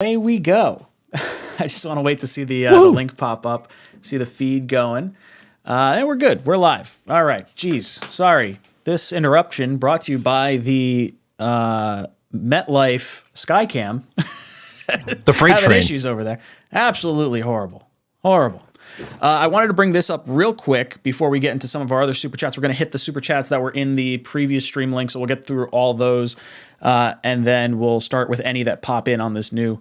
away we go. I just want to wait to see the link pop up, see the feed going. And we're good. We're live. All right. Geez. Sorry. This interruption brought to you by the MetLife Skycam. The freight train. Issues over there. Absolutely horrible. Horrible. I wanted to bring this up real quick before we get into some of our other super chats. We're going to hit the super chats that were in the previous stream link, so we'll get through all those, and then we'll start with any that pop in on this new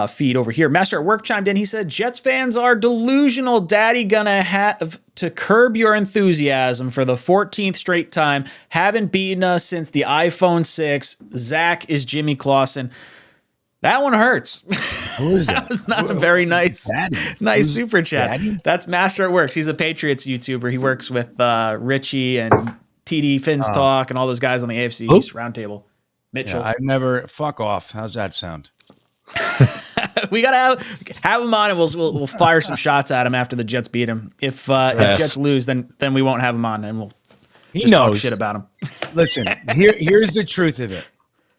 feed over here. Master at Work chimed in. He said, Jets fans are delusional. Daddy gonna have to curb your enthusiasm for the 14th straight time. Haven't beaten us since the iPhone 6. Zach is Jimmy Clausen. That one hurts. Who is that was not a very nice super chat. Daddy? That's Master at Works. He's a Patriots YouTuber. He works with Richie and TD Finns Talk and all those guys on the AFC East Roundtable. Mitchell. Yeah, I've never. Fuck off. How's that sound? We gotta have him on, and we'll fire some shots at him after the Jets beat him. If Jets lose, then we won't have him on, and we'll talk shit about him. Listen, here's the truth of it.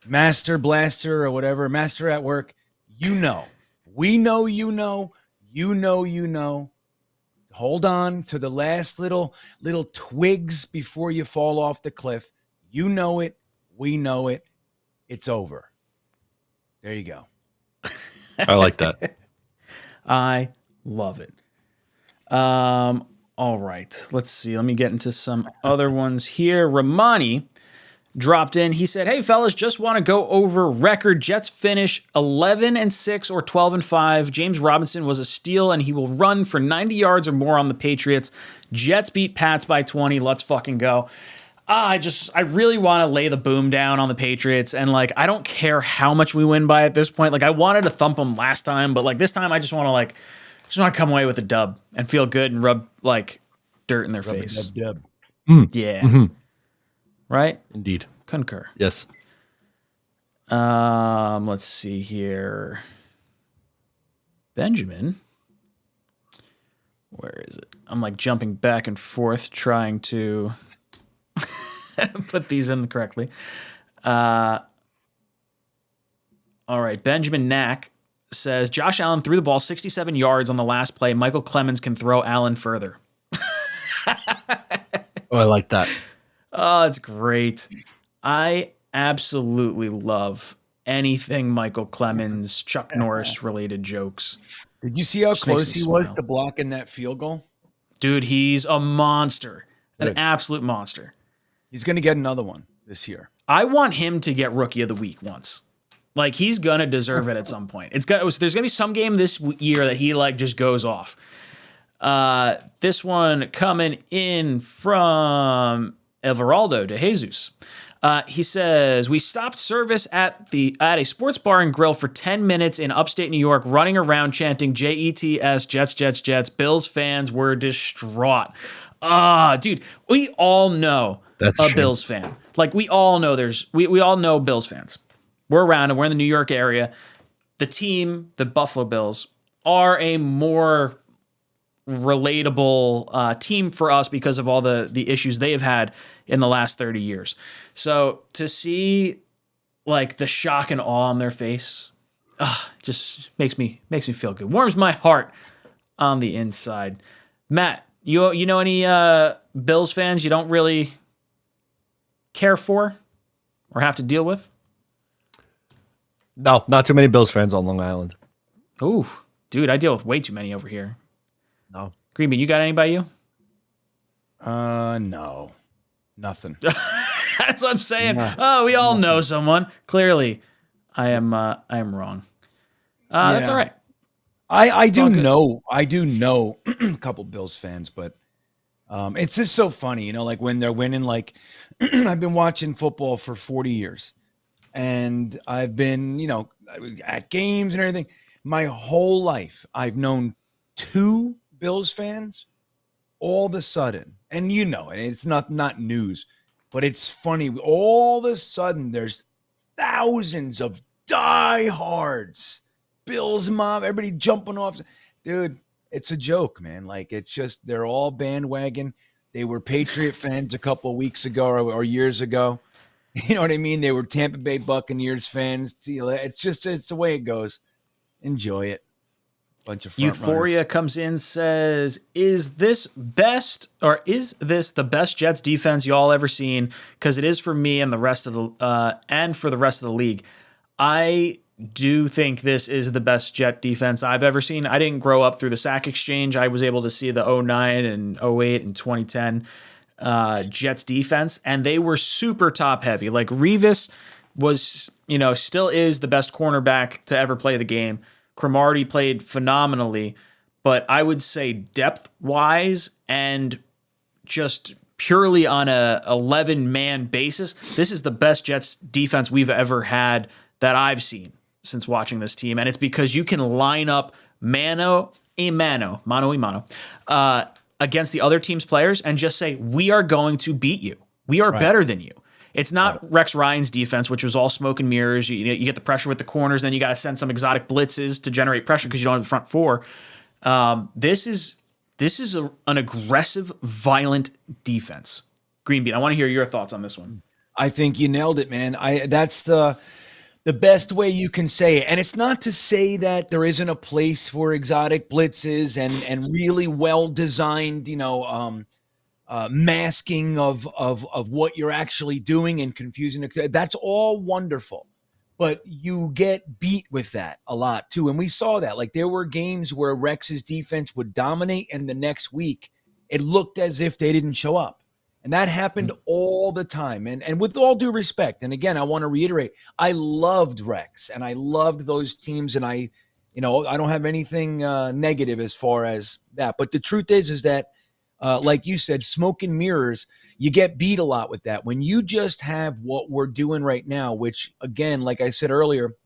Master Blaster or whatever, Master at Work, we know, you know. Hold on to the last little twigs before you fall off the cliff. You know it. We know it. It's over. There you go. I like that. I love it. All right. Let's see. Let me get into some other ones here. Ramani dropped in. He said, hey, fellas, just want to go over record. Jets finish 11-6 or 12-5. James Robinson was a steal, and he will run for 90 yards or more on the Patriots. Jets beat Pats by 20. Let's fucking go. I really want to lay the boom down on the Patriots, and I don't care how much we win by at this point. I wanted to thump them last time, but this time I just want to come away with a dub and feel good and rub dirt in their face. Dub. Yeah. Mm-hmm. Right? Indeed. Concur. Yes. Let's see here. Benjamin. Where is it? I'm jumping back and forth trying to put these in correctly. All right. Benjamin Knack says, Josh Allen threw the ball 67 yards on the last play. Michael Clemens can throw Allen further. Oh, I like that. Oh, it's great. I absolutely love anything Michael Clemens, Chuck Norris related jokes. Did you see how close he was to blocking that field goal? Dude, he's a monster. An absolute monster. He's going to get another one this year. I want him to get Rookie of the Week once. He's going to deserve it at some point. There's going to be some game this year that he just goes off. This one coming in from Everaldo de Jesus. He says, we stopped service at a sports bar and grill for 10 minutes in upstate New York, running around chanting JETS, Jets, Jets, Jets. Bills fans were distraught. Dude, we all know Bills fan. We all know we all know Bills fans. We're around and we're in the New York area. The team, the Buffalo Bills, are a more relatable team for us because of all the issues they have had in the last 30 years. So to see the shock and awe on their face, just makes me feel good. Warms my heart on the inside. Matt, you know any Bills fans you don't really care for or have to deal with? No, not too many Bills fans on Long Island. Ooh, dude, I deal with way too many over here. No. Green Bean, you got anybody you? No. Nothing. That's what I'm saying. No. We all know someone. Clearly, I am wrong. That's all right. I do know a couple Bills fans, but it's just so funny, when they're winning. I've been watching football for 40 years, and I've been, at games and everything. My whole life, I've known two Bills fans. All of a sudden, and it's not news, but it's funny. All of a sudden, there's thousands of diehards, Bills mob, everybody jumping off. Dude, it's a joke, man. It's just they're all bandwagon. They were Patriot fans a couple of weeks ago or years ago. You know what I mean? They were Tampa Bay Buccaneers fans. It's the way it goes. enjoy it. Bunch of front Euphoria runners. comes in, says, is this the best Jets defense y'all ever seen? Because it is for me and the rest of the and for the rest of the league. I do think this is the best Jet defense I've ever seen. I didn't grow up through the sack exchange. I was able to see the 09 and 08 and 2010 Jets defense, and they were super top heavy. Like Revis was, still is the best cornerback to ever play the game. Cromartie played phenomenally, but I would say depth-wise and just purely on a 11-man basis, this is the best Jets defense we've ever had that I've seen since watching this team. And it's because you can line up mano a mano against the other team's players and just say, we are going to beat you. We are better than you. It's not Rex Ryan's defense, which was all smoke and mirrors. You get the pressure with the corners, then you got to send some exotic blitzes to generate pressure because you don't have the front four. This is an aggressive, violent defense. Green Bean, I want to hear your thoughts on this one. I think you nailed it, man. That's the best way you can say it. And it's not to say that there isn't a place for exotic blitzes and really well-designed, masking of what you're actually doing and confusing. That's all wonderful. But you get beat with that a lot too. And we saw that. Like there were games where Rex's defense would dominate and the next week it looked as if they didn't show up. And that happened all the time. And with all due respect, and again, I want to reiterate, I loved Rex and I loved those teams. And I don't have anything negative as far as that. But the truth is that, like you said, smoke and mirrors, you get beat a lot with that. When you just have what we're doing right now, which again, like I said earlier,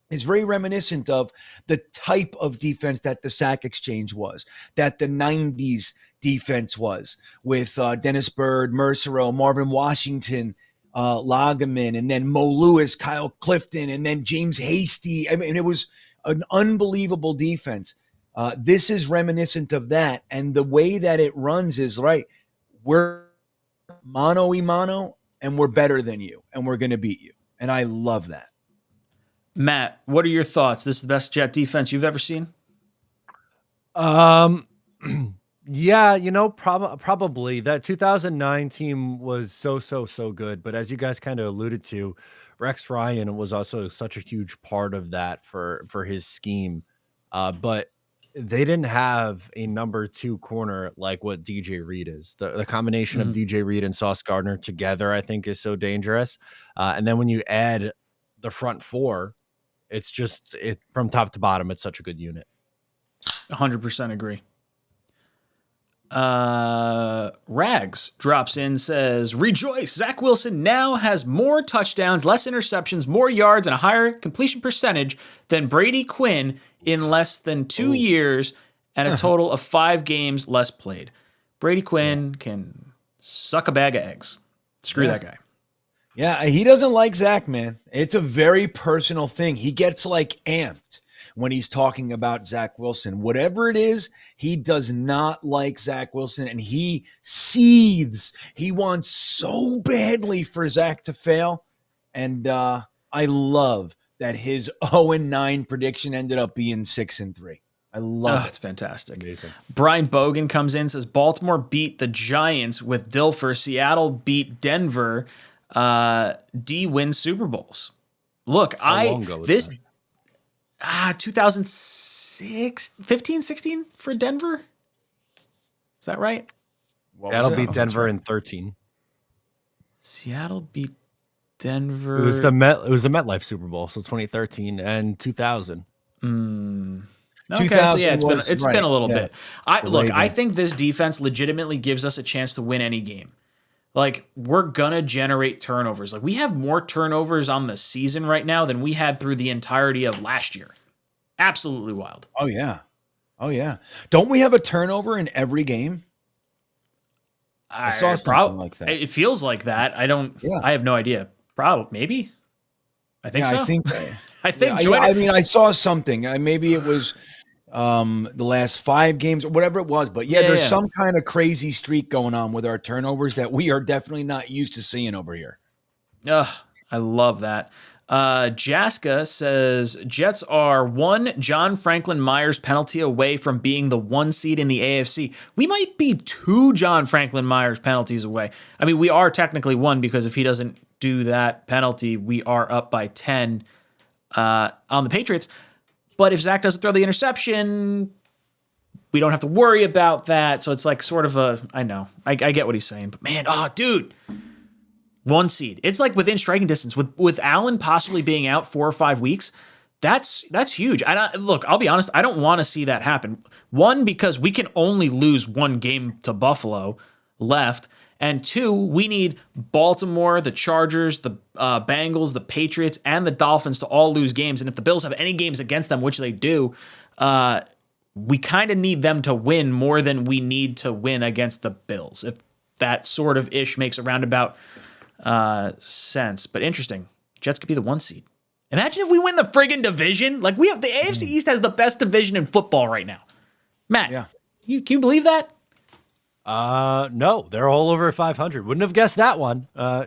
is very reminiscent of the type of defense that the sack exchange was, that the 90s defense was with Dennis Byrd, Mercereau, Marvin Washington, Lageman, and then Mo Lewis, Kyle Clifton, and then James Hasty. I mean, it was an unbelievable defense. This is reminiscent of that. And the way that it runs is right. We're mano a mano and we're better than you and we're going to beat you. And I love that. Matt, what are your thoughts? This is the best Jet defense you've ever seen? Yeah, probably that 2009 team was so good. But as you guys kind of alluded to, Rex Ryan was also such a huge part of that for his scheme. But they didn't have a number 2 corner like what DJ Reed is. The combination of DJ Reed and Sauce Gardner together, I think, is so dangerous. And then when you add the front 4, it's just from top to bottom, it's such a good unit. 100% agree. Rags drops in, says, rejoice, Zach Wilson now has more touchdowns, less interceptions, more yards, and a higher completion percentage than Brady Quinn in less than 2 years and a total of 5 games less played. Brady Quinn can suck a bag of eggs. Screw that guy. Yeah, he doesn't like Zach, man. It's a very personal thing. He gets like amped when he's talking about Zach Wilson. Whatever it is, he does not like Zach Wilson, and he seethes. He wants so badly for Zach to fail, and I love that his 0-9 prediction ended up being 6-3. I love it. It's fantastic. Amazing. Brian Bogan comes in, says, Baltimore beat the Giants with Dilfer. Seattle beat Denver. D wins Super Bowls. Look, 2006, 15, 16 for Denver. Is that right? Seattle beat Denver in 13. Seattle beat Denver. It was the MetLife Super Bowl, so 2013 and 2000. Okay, so yeah, it's been a little bit. I think this defense legitimately gives us a chance to win any game. Like, we're going to generate turnovers. Like, we have more turnovers on the season right now than we had through the entirety of last year. Absolutely wild. Oh, yeah. Don't we have a turnover in every game? I saw something like that. It feels like that. I have no idea. Probably. Maybe. I think so. I think. I saw something. Maybe it was the last 5 games or whatever it was. But there's some kind of crazy streak going on with our turnovers that we are definitely not used to seeing over here. I love that. Jaska says Jets are one John Franklin Myers penalty away from being the 1 seed in the AFC. We might be 2 John Franklin Myers penalties away. I mean, we are technically 1 because if he doesn't do that penalty, we are up by 10 on the Patriots. But if Zach doesn't throw the interception, we don't have to worry about that. So it's like sort of a, I know, I get what he's saying, but man, dude. 1 seed. It's like within striking distance. With Allen possibly being out 4 or 5 weeks, that's huge. Look, I'll be honest, I don't want to see that happen. 1, because we can only lose 1 game to Buffalo left. And 2, we need Baltimore, the Chargers, the Bengals, the Patriots, and the Dolphins to all lose games. And if the Bills have any games against them, which they do, we kind of need them to win more than we need to win against the Bills. If that sort of ish makes a roundabout sense. But interesting. Jets could be the 1 seed. Imagine if we win the friggin' division. Like, we have the AFC East has the best division in football right now. Matt, can you believe that? No, they're all over 500. Wouldn't have guessed that one. No,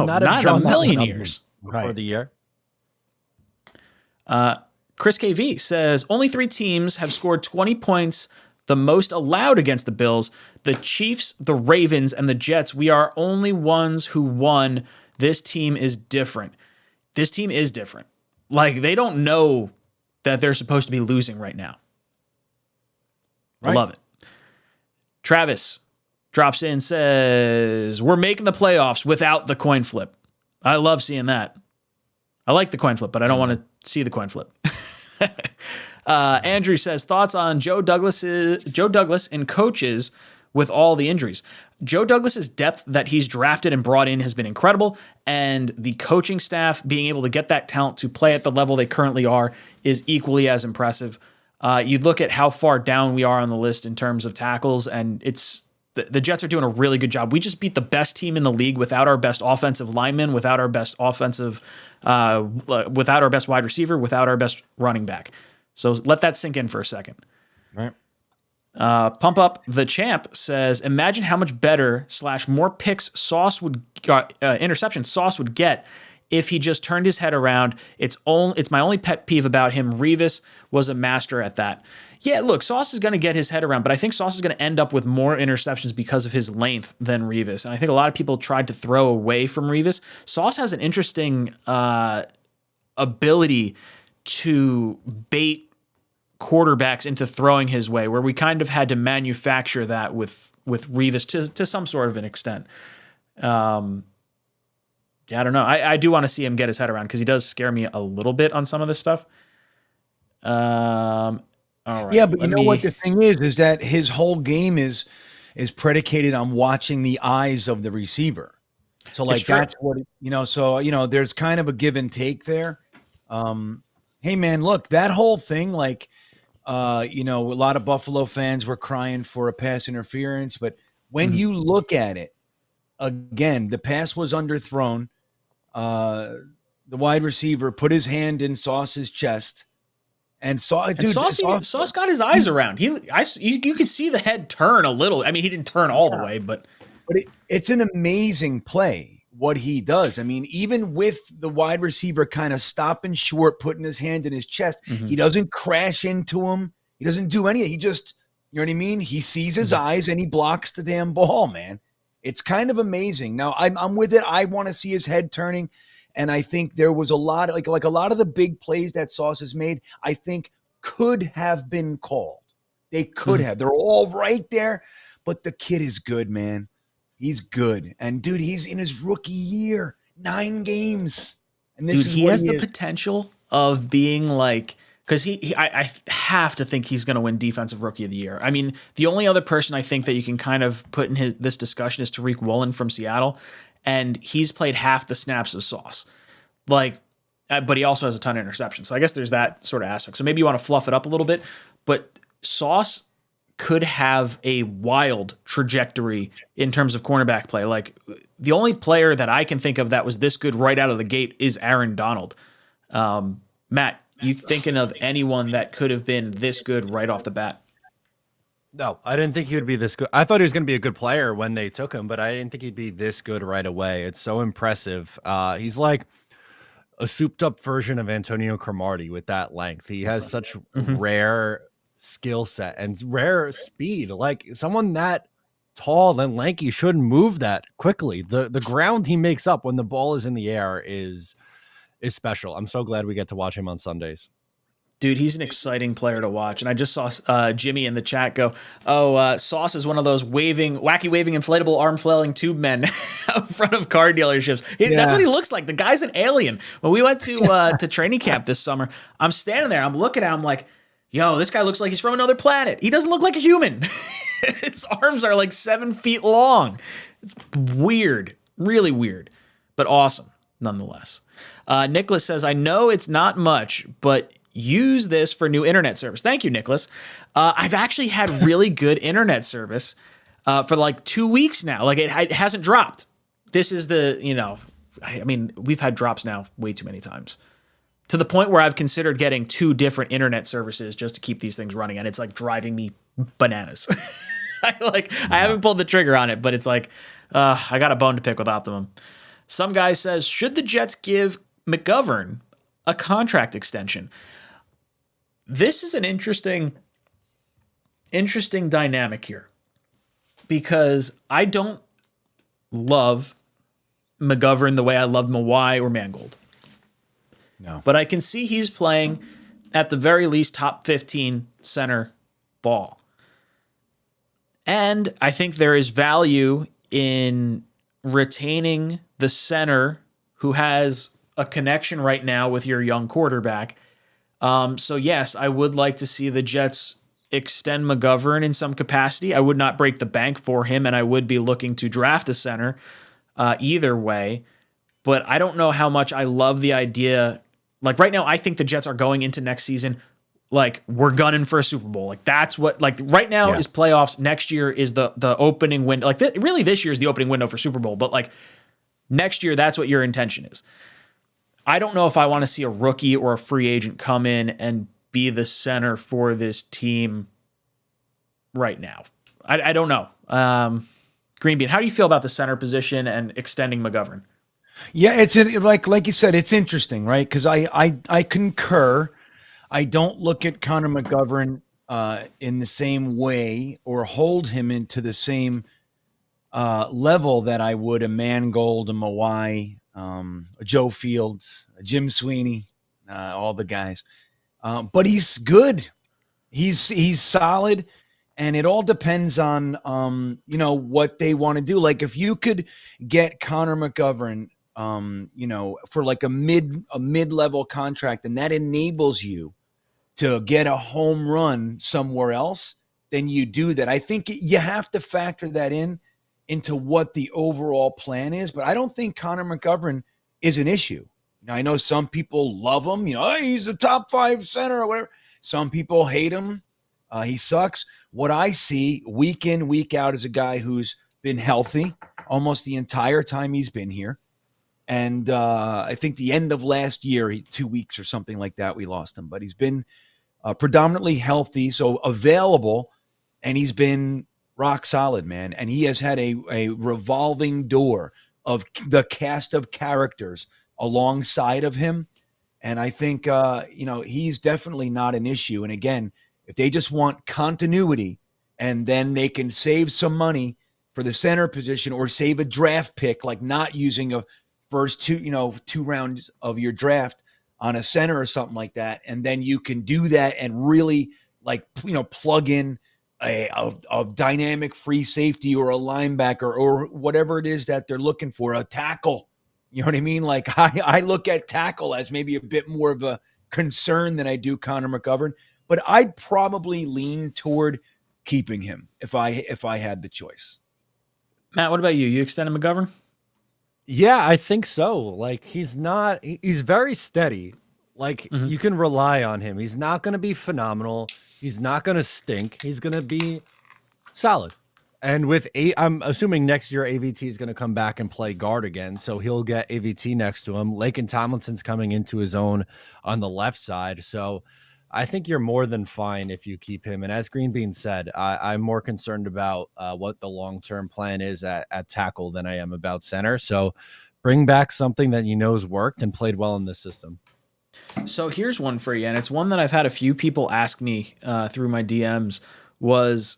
not in a million years before the year. Chris KV says only 3 teams have scored 20 points, the most allowed against the Bills: the Chiefs, the Ravens, and the Jets. We are only ones who won. This team is different. This team is different. Like, they don't know that they're supposed to be losing right now. Right. I love it. Travis drops in, says, we're making the playoffs without the coin flip. I love seeing that. I like the coin flip, but I don't want to see the coin flip. Andrew says, thoughts on Joe Douglas and coaches with all the injuries. Joe Douglas's depth that he's drafted and brought in has been incredible, and the coaching staff being able to get that talent to play at the level they currently are is equally as impressive. You look at how far down we are on the list in terms of tackles, and it's the Jets are doing a really good job. We just beat the best team in the league without our best offensive lineman, without our best without our best wide receiver, without our best running back. So let that sink in for a second. Right. Pump Up the Champ says, imagine how much better / more picks interception Sauce would get if he just turned his head around. It's my only pet peeve about him. Revis was a master at that. Yeah, look, Sauce is going to get his head around, but I think Sauce is going to end up with more interceptions because of his length than Revis. And I think a lot of people tried to throw away from Revis. Sauce has an interesting ability to bait quarterbacks into throwing his way, where we kind of had to manufacture that with Revis to some sort of an extent. Yeah, I don't know. I do want to see him get his head around because he does scare me a little bit on some of this stuff. All right. Yeah, but you know what the thing is that his whole game is predicated on watching the eyes of the receiver. So like that's what so there's kind of a give and take there. Hey man, look, that whole thing, like a lot of Buffalo fans were crying for a pass interference, but when you look at it, again, the pass was underthrown. The wide receiver put his hand in Sauce's chest. And Sauce got his eyes around. You could see the head turn a little. I mean, he didn't turn all the way, but it's an amazing play what he does. I mean, even with the wide receiver kind of stopping short, putting his hand in his chest, he doesn't crash into him. He doesn't do anything. He just, you know what I mean? He sees his eyes and he blocks the damn ball, man. It's kind of amazing. Now I'm with it. I want to see his head turning. And I think there was a lot, like a lot of the big plays that Sauce has made, I think could have been called. They could have. They're all right there. But the kid is good, man. He's good. And, dude, he's in his rookie year. 9 games. And this he has the potential of being like – because I have to think he's going to win Defensive Rookie of the Year. I mean, the only other person I think that you can kind of put in this discussion is Tariq Woolen from Seattle. And he's played half the snaps of Sauce. But he also has a ton of interceptions. So I guess there's that sort of aspect. So maybe you want to fluff it up a little bit. But Sauce could have a wild trajectory in terms of cornerback play. Like, the only player that I can think of that was this good right out of the gate is Aaron Donald. Matt, you thinking of anyone that could have been this good right off the bat? No, I didn't think he would be this good. I thought he was going to be a good player when they took him, but I didn't think he'd be this good right away. It's so impressive. He's like a souped up version of Antonio Cromartie with that length. He has such Mhm. rare skill set and rare speed. Like someone that tall and lanky shouldn't move that quickly. The ground he makes up when the ball is in the air is special. I'm so glad we get to watch him on Sundays. Dude, he's an exciting player to watch. And I just saw Jimmy in the chat go, Sauce is one of those wacky waving, inflatable arm flailing tube men out front of car dealerships. That's what he looks like. The guy's an alien. When we went to training camp this summer, I'm standing there, I'm looking at him like, yo, this guy looks like he's from another planet. He doesn't look like a human. His arms are like 7 feet long. It's weird, really weird, but awesome nonetheless. Nicholas says, I know it's not much, but use this for new internet service. Thank you, Nicholas. I've actually had really good internet service for like 2 weeks now. Like it hasn't dropped. This is I mean, we've had drops now way too many times to the point where I've considered getting 2 different internet services just to keep these things running. And it's like driving me bananas. I haven't pulled the trigger on it, but it's like, I got a bone to pick with Optimum. Some guy says, should the Jets give McGovern a contract extension? This is an interesting dynamic here because I don't love McGovern the way I love Mawai or Mangold. No. But I can see he's playing at the very least top 15 center ball. And I think there is value in retaining the center who has a connection right now with your young quarterback. So yes, I would like to see the Jets extend McGovern in some capacity. I would not break the bank for him, and I would be looking to draft a center either way. But I don't know how much I love the idea. Like right now, I think the Jets are going into next season like we're gunning for a Super Bowl. Like that's what like right now is playoffs. Next year is the opening window. Like really, this year is the opening window for Super Bowl. But like next year, that's what your intention is. I don't know if I want to see a rookie or a free agent come in and be the center for this team right now. I don't know. Green Bean, how do you feel about the center position and extending McGovern? Yeah, it's like you said, it's interesting, right? Because I concur. I don't look at Connor McGovern in the same way or hold him into the same level that I would a Mangold, a Mawai, a Joe Fields, a Jim Sweeney, all the guys. But he's good. He's solid, and it all depends on what they want to do. Like if you could get Connor McGovern, for like a mid-level contract, and that enables you to get a home run somewhere else, then you do that. I think you have to factor that into what the overall plan is, but I don't think Connor McGovern is an issue. Now, I know some people love him, he's a top 5 center or whatever. Some people hate him. He sucks. What I see week in, week out is a guy who's been healthy almost the entire time he's been here. And I think the end of last year, 2 weeks or something like that, we lost him. But he's been predominantly healthy, so available, and he's been rock solid, man. And he has had a revolving door of the cast of characters alongside of him. And I think, he's definitely not an issue. And again, if they just want continuity and then they can save some money for the center position or save a draft pick, like not using a first 2 rounds of your draft on a center or something like that. And then you can do that and really plug in a dynamic free safety or a linebacker or whatever it is that they're looking for, a tackle. You know what I mean? Like I look at tackle as maybe a bit more of a concern than I do Connor McGovern, but I'd probably lean toward keeping him if I had the choice. Matt, what about you? You extending McGovern? Yeah, I think so. Like he's very steady. Like you can rely on him. He's not going to be phenomenal. He's not going to stink. He's going to be solid. And I'm assuming next year AVT is going to come back and play guard again, so he'll get AVT next to him. Laken Tomlinson's coming into his own on the left side, so I think you're more than fine if you keep him. And as Green Bean said, I'm more concerned about what the long-term plan is at tackle than I am about center. So bring back something that you know's worked and played well in this system. So here's one for you, and it's one that I've had a few people ask me through my DMs. Was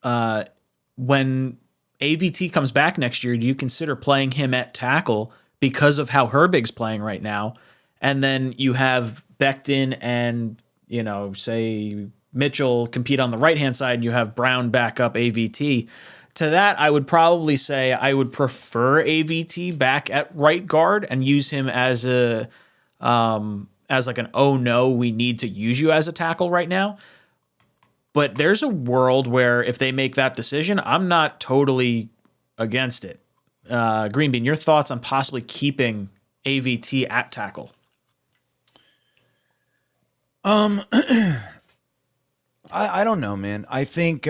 when AVT comes back next year, do you consider playing him at tackle because of how Herbig's playing right now? And then you have Becton and, say Mitchell compete on the right-hand side, and you have Brown back up AVT. To that, I would probably say I would prefer AVT back at right guard and use him as a as like an, oh no, we need to use you as a tackle right now. But there's a world where if they make that decision, I'm not totally against it. Green Bean, your thoughts on possibly keeping AVT at tackle? I don't know, man. I think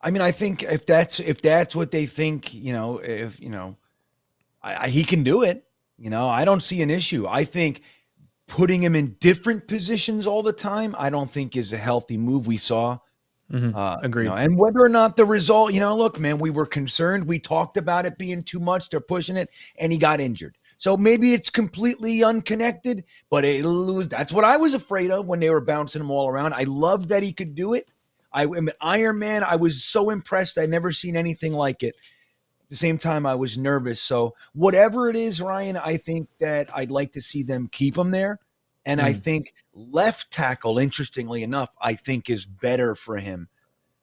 I think if that's what they think, he can do it. I don't see an issue. I think putting him in different positions all the time, I don't think is a healthy move. We saw. Agreed. And whether or not the result, look, man, we were concerned. We talked about it being too much. They're pushing it, and he got injured. So maybe it's completely unconnected, but that's what I was afraid of when they were bouncing him all around. I loved that he could do it. I'm an Iron Man. I was so impressed. I'd never seen anything like it. At the same time, I was nervous. So whatever it is, Ryan, I think that I'd like to see them keep him there. And I think left tackle, interestingly enough, I think is better for him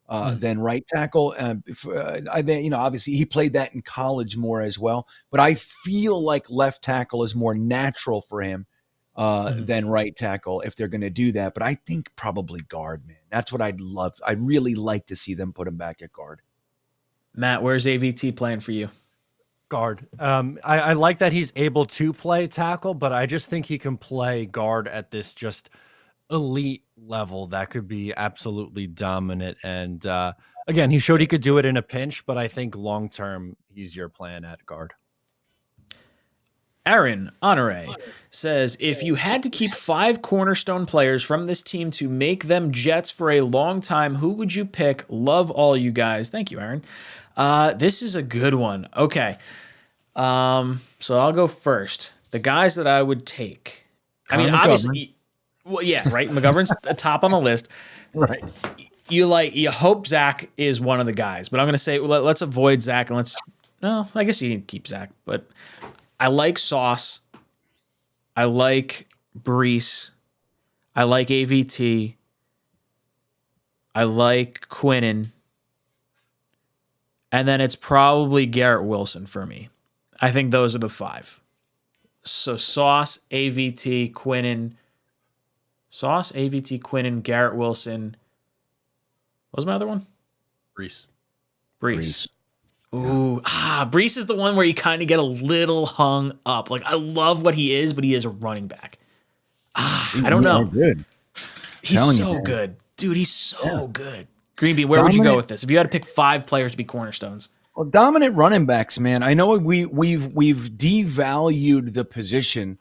than right tackle. Obviously he played that in college more as well, but I feel like left tackle is more natural for him than right tackle if they're going to do that. But I think probably guard, man. That's what I'd love. I'd really like to see them put him back at guard. Matt, where's AVT playing for you? Guard. I like that he's able to play tackle, but I just think he can play guard at this just elite level that could be absolutely dominant. And again, he showed he could do it in a pinch, but I think long term he's your plan at guard. Aaron Honore says, if you had to keep 5 cornerstone players from this team to make them Jets for a long time, who would you pick? Love all you guys. Thank you, Aaron. This is a good one. Okay. So I'll go first. The guys that I would take. Obviously, well, yeah, right. McGovern's top on the list. Right. You hope Zach is one of the guys, but I'm going to say, let's avoid Zach and I guess you can keep Zach, but I like Sauce. I like Brees. I like AVT. I like Quinnen. And then it's probably Garrett Wilson for me. I think those are the 5. So Sauce, AVT, Quinnen. Sauce, AVT, Quinnen, Garrett Wilson. What was my other one? Brees. Ooh, Brees is the one where you kind of get a little hung up. Like, I love what he is, but he is a running back. I don't know. Good. He's so good. Dude, he's so good. Green Bean, where would you go with this? If you had to pick 5 players to be cornerstones. Well, dominant running backs, man. I know we've devalued the position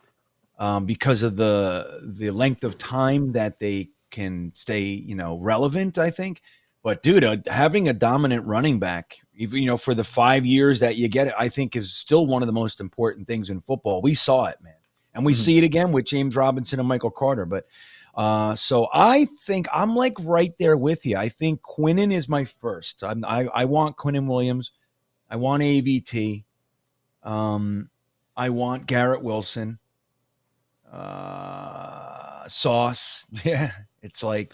because of the length of time that they can stay, relevant, I think. But dude, having a dominant running back, even for the 5 years that you get it, I think is still one of the most important things in football. We saw it, man, and we see it again with James Robinson and Michael Carter. But so I think I'm like right there with you. I think Quinnen is my first. I want Quinnen Williams. I want AVT. I want Garrett Wilson. Sauce. Yeah, it's like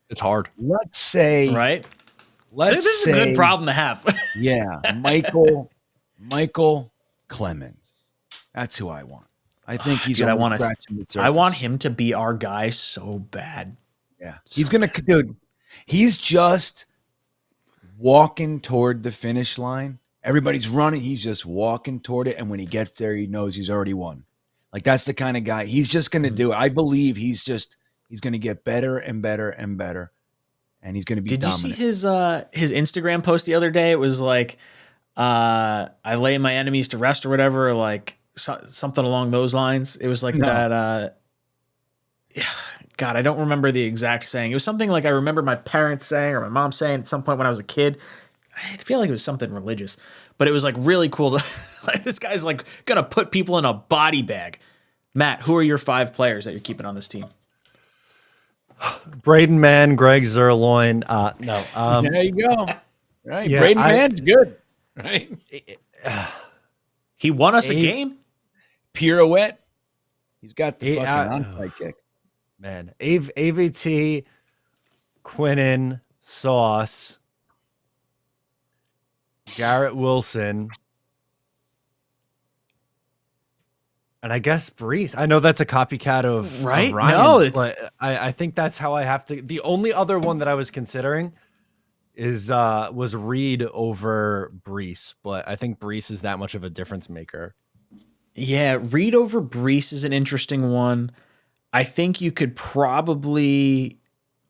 It's hard. Let's say right. Let's this say is a good problem to have. Yeah, Michael Clemens. That's who I want. I think he's. Dude, I want him to be our guy so bad. Yeah, he's dude. He's just walking toward the finish line. Everybody's running. He's just walking toward it, and when he gets there, he knows he's already won. Like that's the kind of guy. He's just going to do it. I believe he's going to get better and better and better, and he's going to be dominant. Did you see his Instagram post the other day? It was like, I lay my enemies to rest or whatever, or like something along those lines. It was like that. God, I don't remember the exact saying. It was something like I remember my parents saying or my mom saying at some point when I was a kid. I feel like it was something religious, but it was like really cool. Like, this guy's like gonna put people in a body bag. Matt, who are your 5 players that you're keeping on this team? Braden Mann, Greg Zerloin. No. There you go. Right. Yeah, Braden Mann's good. Right. He won us a game. Pirouette. He's got the fucking onside kick. Man, AVT, Quinnen, Sauce, Garrett Wilson, and I guess Brees. I know that's a copycat of Right? Of Ryan's, No, it's but I think that's how I have to. The only other one that I was considering was Reed over Brees, but I think Brees is that much of a difference maker. Yeah, Reed over Brees is an interesting one. I think you could probably,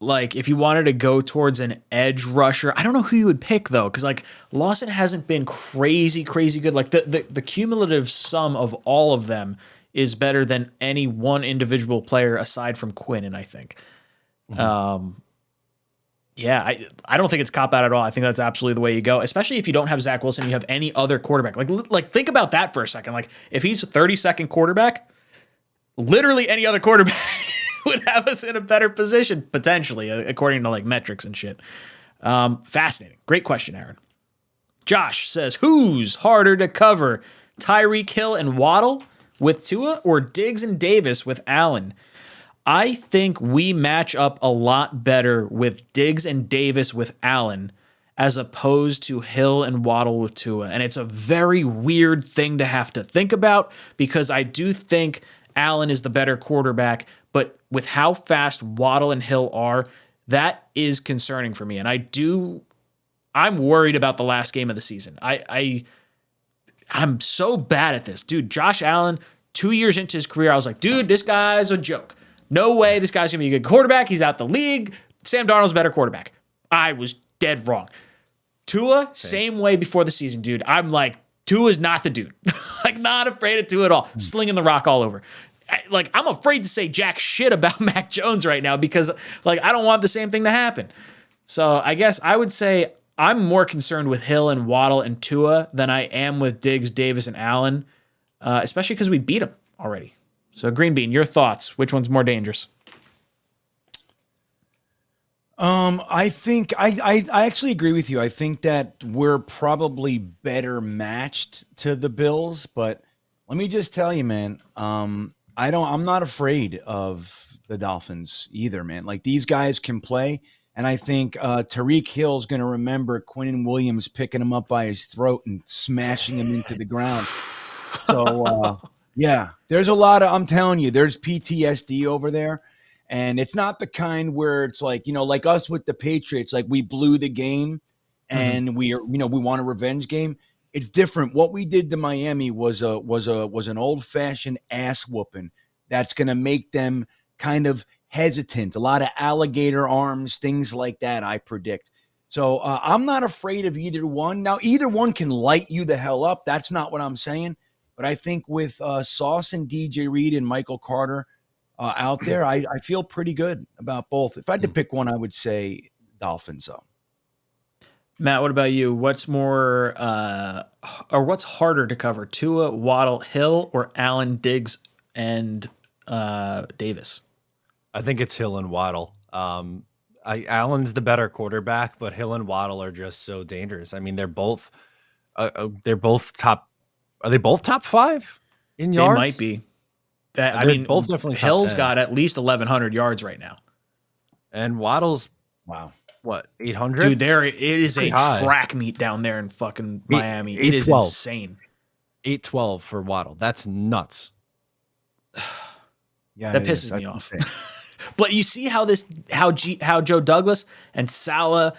like, if you wanted to go towards an edge rusher, I don't know who you would pick though, because like Lawson hasn't been crazy good. Like the cumulative sum of all of them is better than any one individual player aside from Quinnen, I think. Yeah, I don't think it's cop out at all. I think that's absolutely the way you go, especially if you don't have Zach Wilson, you have any other quarterback. Like think about that for a second. Like if he's a 32nd quarterback, literally any other quarterback would have us in a better position, potentially, according to like metrics and shit. Fascinating. Great question, Aaron. Josh says, who's harder to cover, Tyreek Hill and Waddle with Tua or Diggs and Davis with Allen? I think we match up a lot better with Diggs and Davis with Allen as opposed to Hill and Waddle with Tua. And it's a very weird thing to have to think about because I do think Allen is the better quarterback, but with how fast Waddle and Hill are, that is concerning for me. And I'm worried about the last game of the season. I'm so bad at this. Dude, Josh Allen, 2 years into his career, I was like, dude, this guy's a joke. No way this guy's going to be a good quarterback. He's out the league. Sam Darnold's a better quarterback. I was dead wrong. Tua, same way before the season, dude. I'm like, Tua's not the dude. Like, not afraid of Tua at all. Slinging the rock all over. I'm afraid to say jack shit about Mac Jones right now because, like, I don't want the same thing to happen. So I guess I would say I'm more concerned with Hill and Waddle and Tua than I am with Diggs, Davis, and Allen, especially because we beat them already. So Green Bean, your thoughts? Which one's more dangerous? I think I actually agree with you. I think that we're probably better matched to the Bills, but let me just tell you, man, I'm not afraid of the Dolphins either, man. Like these guys can play, and I think Tyreek Hill's going to remember Quinnen Williams picking him up by his throat and smashing him into the ground. So yeah, there's a lot of, I'm telling you, there's PTSD over there. And it's not the kind where it's like, like us with the Patriots, like we blew the game and we want a revenge game. It's different. What we did to Miami was an old-fashioned ass whooping that's going to make them kind of hesitant. A lot of alligator arms, things like that, I predict. So I'm not afraid of either one. Now, either one can light you the hell up. That's not what I'm saying. But I think with Sauce and DJ Reed and Michael Carter out there, I feel pretty good about both. If I had to pick one, I would say Dolphins, though. Matt, what about you? What's more, or what's harder to cover, Tua, Waddle, Hill, or Allen, Diggs, and Davis? I think it's Hill and Waddle. Allen's the better quarterback, but Hill and Waddle are just so dangerous. I mean, they're both top. Are they both top 5 in yards? They might be. I They're mean, both definitely top Hill's 10. got at least 1,100 yards right now. And Waddle's, wow, what, 800? Dude, it is a high. track meet down there in fucking Miami. It is 812. insane. 812 for Waddle. That's nuts. Yeah, That pisses me off. But you see how Joe Douglas and Saleh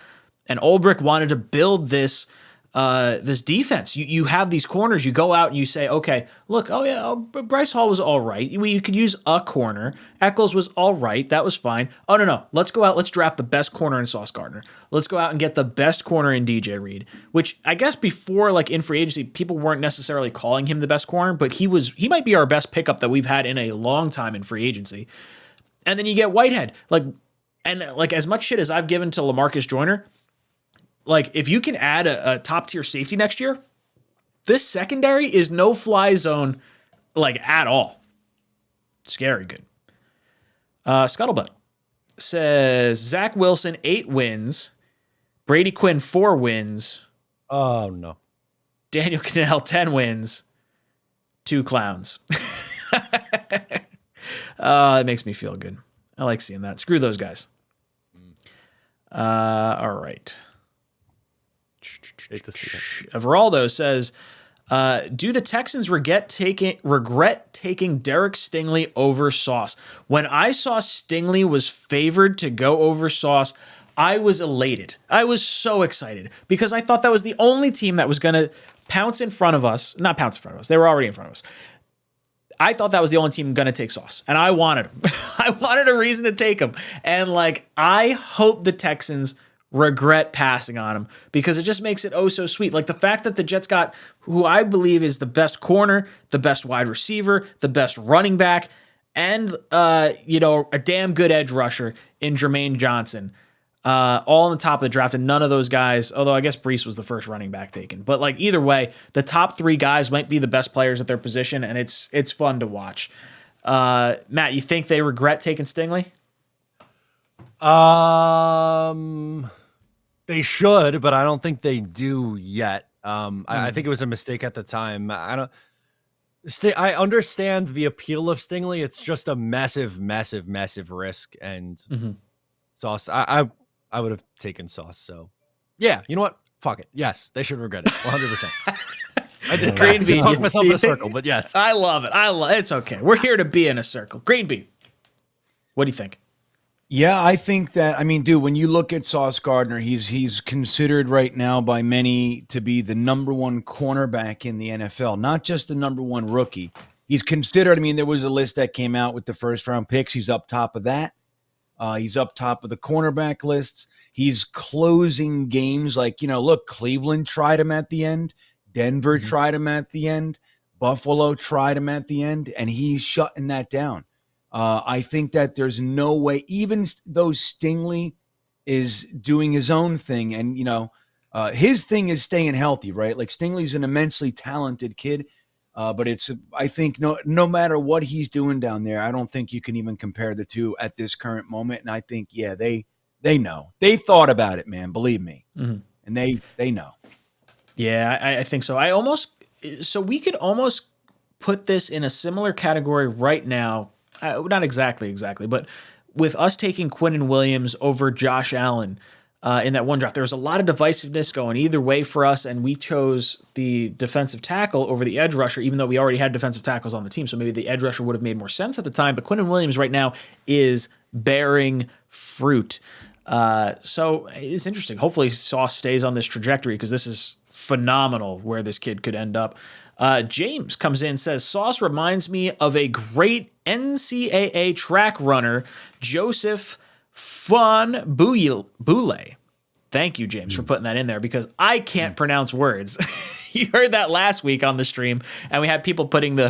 and Ulbrich wanted to build this defense. You have these corners. You go out and you say, okay, look, Bryce Hall was all right. You could use a corner. Eccles was all right. That was fine. Oh, no. Let's go out. Let's draft the best corner in Sauce Gardner. Let's go out and get the best corner in DJ Reed, which I guess before, like in free agency, people weren't necessarily calling him the best corner, but he might be our best pickup that we've had in a long time in free agency. And then you get Whitehead. Like as much shit as I've given to LaMarcus Joyner, like if you can add a top tier safety next year, this secondary is no fly zone like at all. Scary good. Scuttlebutt says Zach Wilson 8 wins, Brady Quinn 4 wins. Oh no. Daniel Cannell 10 wins, 2 clowns. It makes me feel good. I like seeing that. Screw those guys. All right. Hate to see it. Everaldo says, do the Texans regret taking Derek Stingley over Sauce? When I saw Stingley was favored to go over Sauce, I was elated. I was so excited because I thought that was the only team that was going to pounce in front of us. Not pounce in front of us. They were already in front of us. I thought that was the only team going to take Sauce, and I wanted him. I wanted a reason to take him. And, like, I hope the Texans regret passing on him because it just makes it oh so sweet. Like the fact that the Jets got who I believe is the best corner, the best wide receiver, the best running back, and a damn good edge rusher in Jermaine Johnson, all on the top of the draft, and none of those guys, although I guess Brees was the first running back taken. But like either way, the top 3 guys might be the best players at their position, and it's fun to watch. Matt, you think they regret taking Stingley? They should, but I don't think they do yet. I think it was a mistake at the time. I understand the appeal of Stingley. It's just a massive, massive, massive risk. And Sauce, I would have taken Sauce. So, yeah, you know what? Fuck it. Yes, they should regret it. 100%. I did Green Bean. talk myself in a circle, but yes. I love it. It's okay. We're here to be in a circle. Green Bean. What do you think? Yeah, I think that, I mean, dude, when you look at Sauce Gardner, he's considered right now by many to be the number 1 cornerback in the NFL, not just the number 1 rookie. He's considered, I mean, there was a list that came out with the first round picks. He's up top of that. He's up top of the cornerback lists. He's closing games like, look, Cleveland tried him at the end. Denver tried him at the end. Buffalo tried him at the end, and he's shutting that down. I think that there's no way, even though Stingley is doing his own thing, and, his thing is staying healthy, right? Like Stingley's an immensely talented kid, but I think no matter what he's doing down there, I don't think you can even compare the two at this current moment. And I think, yeah, they know. They thought about it, man, believe me. And they know. Yeah, I think so. So we could almost put this in a similar category right now. Not exactly, but with us taking Quinnen Williams over Josh Allen in that one draft, there was a lot of divisiveness going either way for us, and we chose the defensive tackle over the edge rusher, even though we already had defensive tackles on the team, so maybe the edge rusher would have made more sense at the time, but Quinnen Williams right now is bearing fruit. So it's interesting. Hopefully Sauce stays on this trajectory because this is phenomenal where this kid could end up. James comes in and says, Sauce reminds me of a great NCAA track runner, Joseph Boule. Thank you, James, for putting that in there because I can't pronounce words. You heard that last week on the stream, and we had people putting the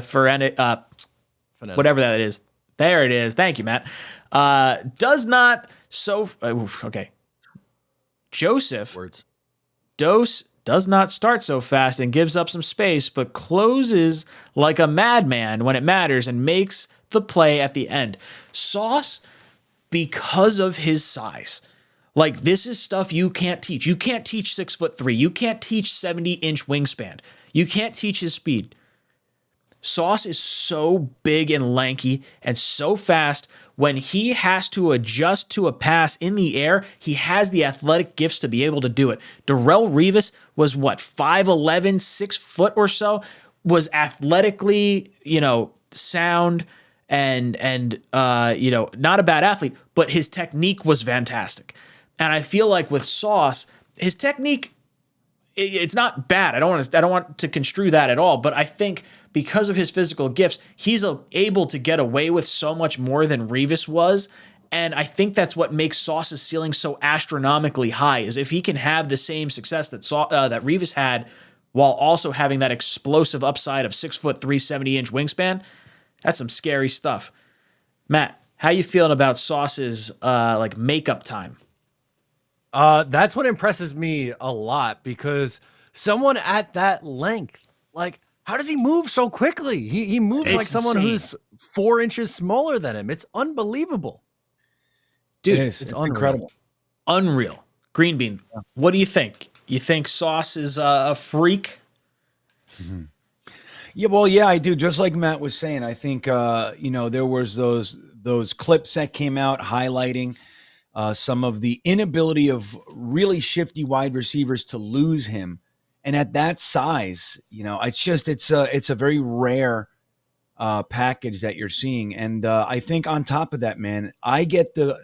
whatever that is. There it is. Thank you, Matt. Joseph Words. does not start so fast and gives up some space, but closes like a madman when it matters and makes the play at the end. Sauce, because of his size, like this is stuff you can't teach. You can't teach 6'3". You can't teach 70-inch wingspan. You can't teach his speed. Sauce is so big and lanky and so fast. When he has to adjust to a pass in the air, he has the athletic gifts to be able to do it. Darrelle Revis was 5'11", 6 foot or so, was athletically, sound and not a bad athlete, but his technique was fantastic. And I feel like with Sauce, his technique, it's not bad. I don't want to construe that at all, but I think because of his physical gifts, he's able to get away with so much more than Revis was. And I think that's what makes Sauce's ceiling so astronomically high, is if he can have the same success that Revis had while also having that explosive upside of 6'3", 70-inch wingspan, that's some scary stuff. Matt, how you feeling about Sauce's makeup time? That's what impresses me a lot, because someone at that length, like, how does he move so quickly? He moves It's like someone insane. who's 4 inches smaller than him. It's unbelievable. Dude, It's It's unreal. incredible. Unreal. Green Bean, what do you think? You think Sauce is a freak? Yeah, well, yeah, I do. Just like Matt was saying, I think there was those clips that came out highlighting some of the inability of really shifty wide receivers to lose him, and at that size, it's a very rare package that you're seeing, and I think on top of that, man, I get the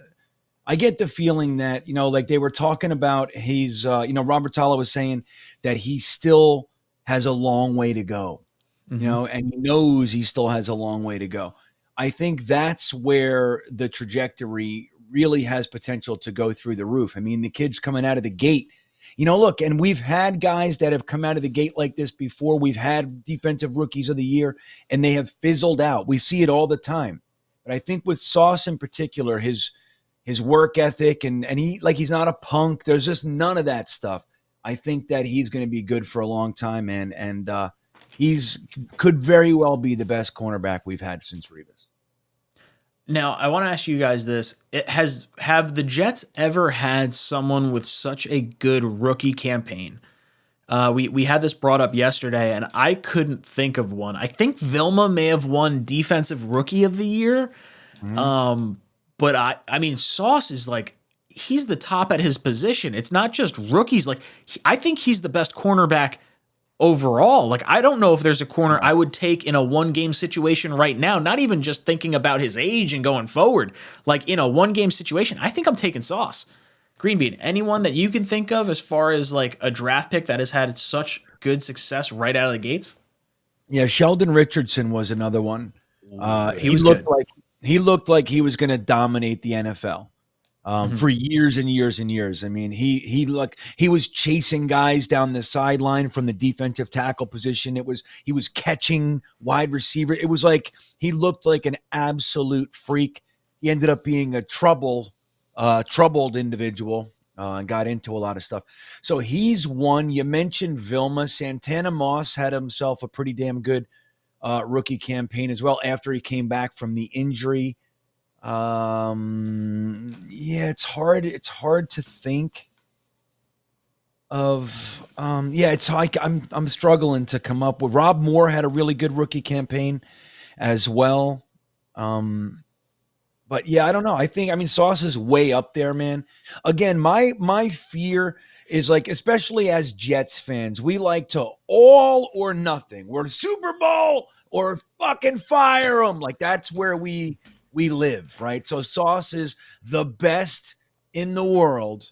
feeling that like they were talking about Robert Tala was saying that he still has a long way to go. And he knows he still has a long way to go. I think that's where the trajectory really has potential to go through the roof. I mean, the kid's coming out of the gate, look, and we've had guys that have come out of the gate like this before. We've had defensive rookies of the year, and they have fizzled out. We see it all the time. But I think with Sauce in particular, his work ethic and he's not a punk. There's just none of that stuff. I think that he's going to be good for a long time, man. And, could very well be the best cornerback we've had since Revis. Now, I want to ask you guys this. Have the Jets ever had someone with such a good rookie campaign? We had this brought up yesterday, and I couldn't think of one. I think Vilma may have won Defensive Rookie of the Year. But I mean, Sauce is like, he's the top at his position. It's not just rookies. Like, I think he's the best cornerback overall. Like, I don't know if there's a corner I would take in a one-game situation right now, not even just thinking about his age and going forward. Like, in a one-game situation, I think I'm taking Sauce. Green Bean, anyone that you can think of as far as like a draft pick that has had such good success right out of the gates? Yeah, Sheldon Richardson was another one. He looked like he was going to dominate the NFL. For years and years and years. I mean, he was chasing guys down the sideline from the defensive tackle position. He was catching wide receiver. It was like he looked like an absolute freak. He ended up being a troubled individual and got into a lot of stuff. So he's one. You mentioned Vilma. Santana Moss had himself a pretty damn good rookie campaign as well after he came back from the injury. It's hard to think of. It's like I'm struggling to come up with. Rob Moore had a really good rookie campaign as well. But yeah, I don't know. I mean, Sauce is way up there, man. Again, my fear is, like, especially as Jets fans, we like to all or nothing. We're the Super Bowl or fucking fire them. Like, that's where we live, right? So Sauce is the best in the world,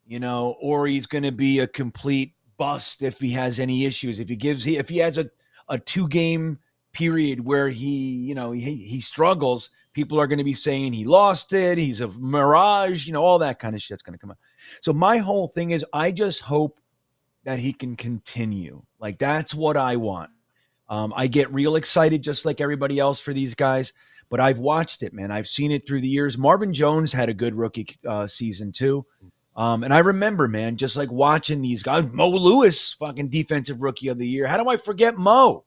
or he's going to be a complete bust if he has any issues. If he has a 2-game period where he struggles, people are going to be saying he lost it. He's a mirage, all that kind of shit's going to come out. So my whole thing is, I just hope that he can continue. Like, that's what I want. I get real excited just like everybody else for these guys. But I've watched it, man. I've seen it through the years. Marvin Jones had a good rookie season too. And I remember, man, just like watching these guys. Mo Lewis, fucking defensive rookie of the year. How do I forget Mo?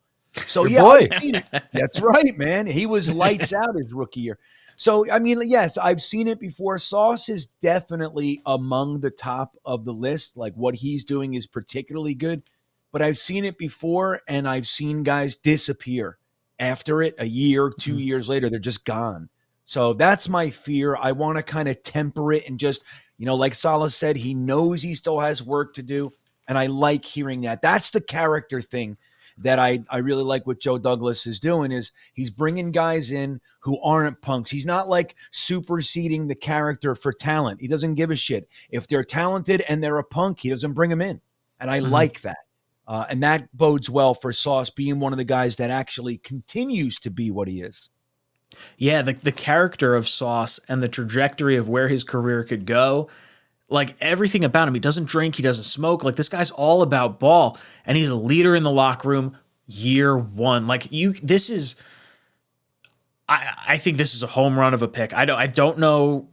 So Your yeah, boy. I've seen it. That's right, man. He was lights out his rookie year. So, I mean, yes, I've seen it before. Sauce is definitely among the top of the list. Like, what he's doing is particularly good. But I've seen it before, and I've seen guys disappear. After it, a year, 2 years later, they're just gone. So that's my fear. I want to kind of temper it and just, like Salah said, he knows he still has work to do. And I like hearing that. That's the character thing that I really like what Joe Douglas is doing, is he's bringing guys in who aren't punks. He's not like superseding the character for talent. He doesn't give a shit. If they're talented and they're a punk, he doesn't bring them in. And I like that. And that bodes well for Sauce being one of the guys that actually continues to be what he is. Yeah, the character of Sauce and the trajectory of where his career could go, like everything about him. He doesn't drink, he doesn't smoke. Like, this guy's all about ball, and he's a leader in the locker room year one. Like, I think this is a home run of a pick. I don't know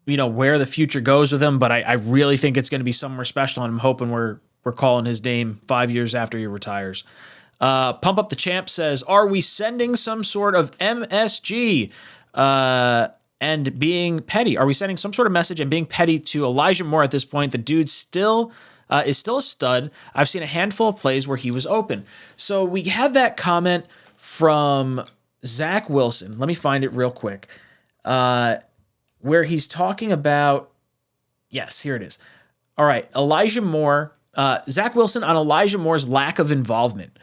where the future goes with him, but I really think it's going to be somewhere special, and I'm hoping we're calling his name 5 years after he retires. Pump Up the Champ says, are we sending some sort of MSG and being petty? Are we sending some sort of message and being petty to Elijah Moore at this point? The dude still is still a stud. I've seen a handful of plays where he was open. So we had that comment from Zach Wilson. Let me find it real quick. Where he's talking about, yes, here it is. All right, Elijah Moore, Zach Wilson on Elijah Moore's lack of involvement.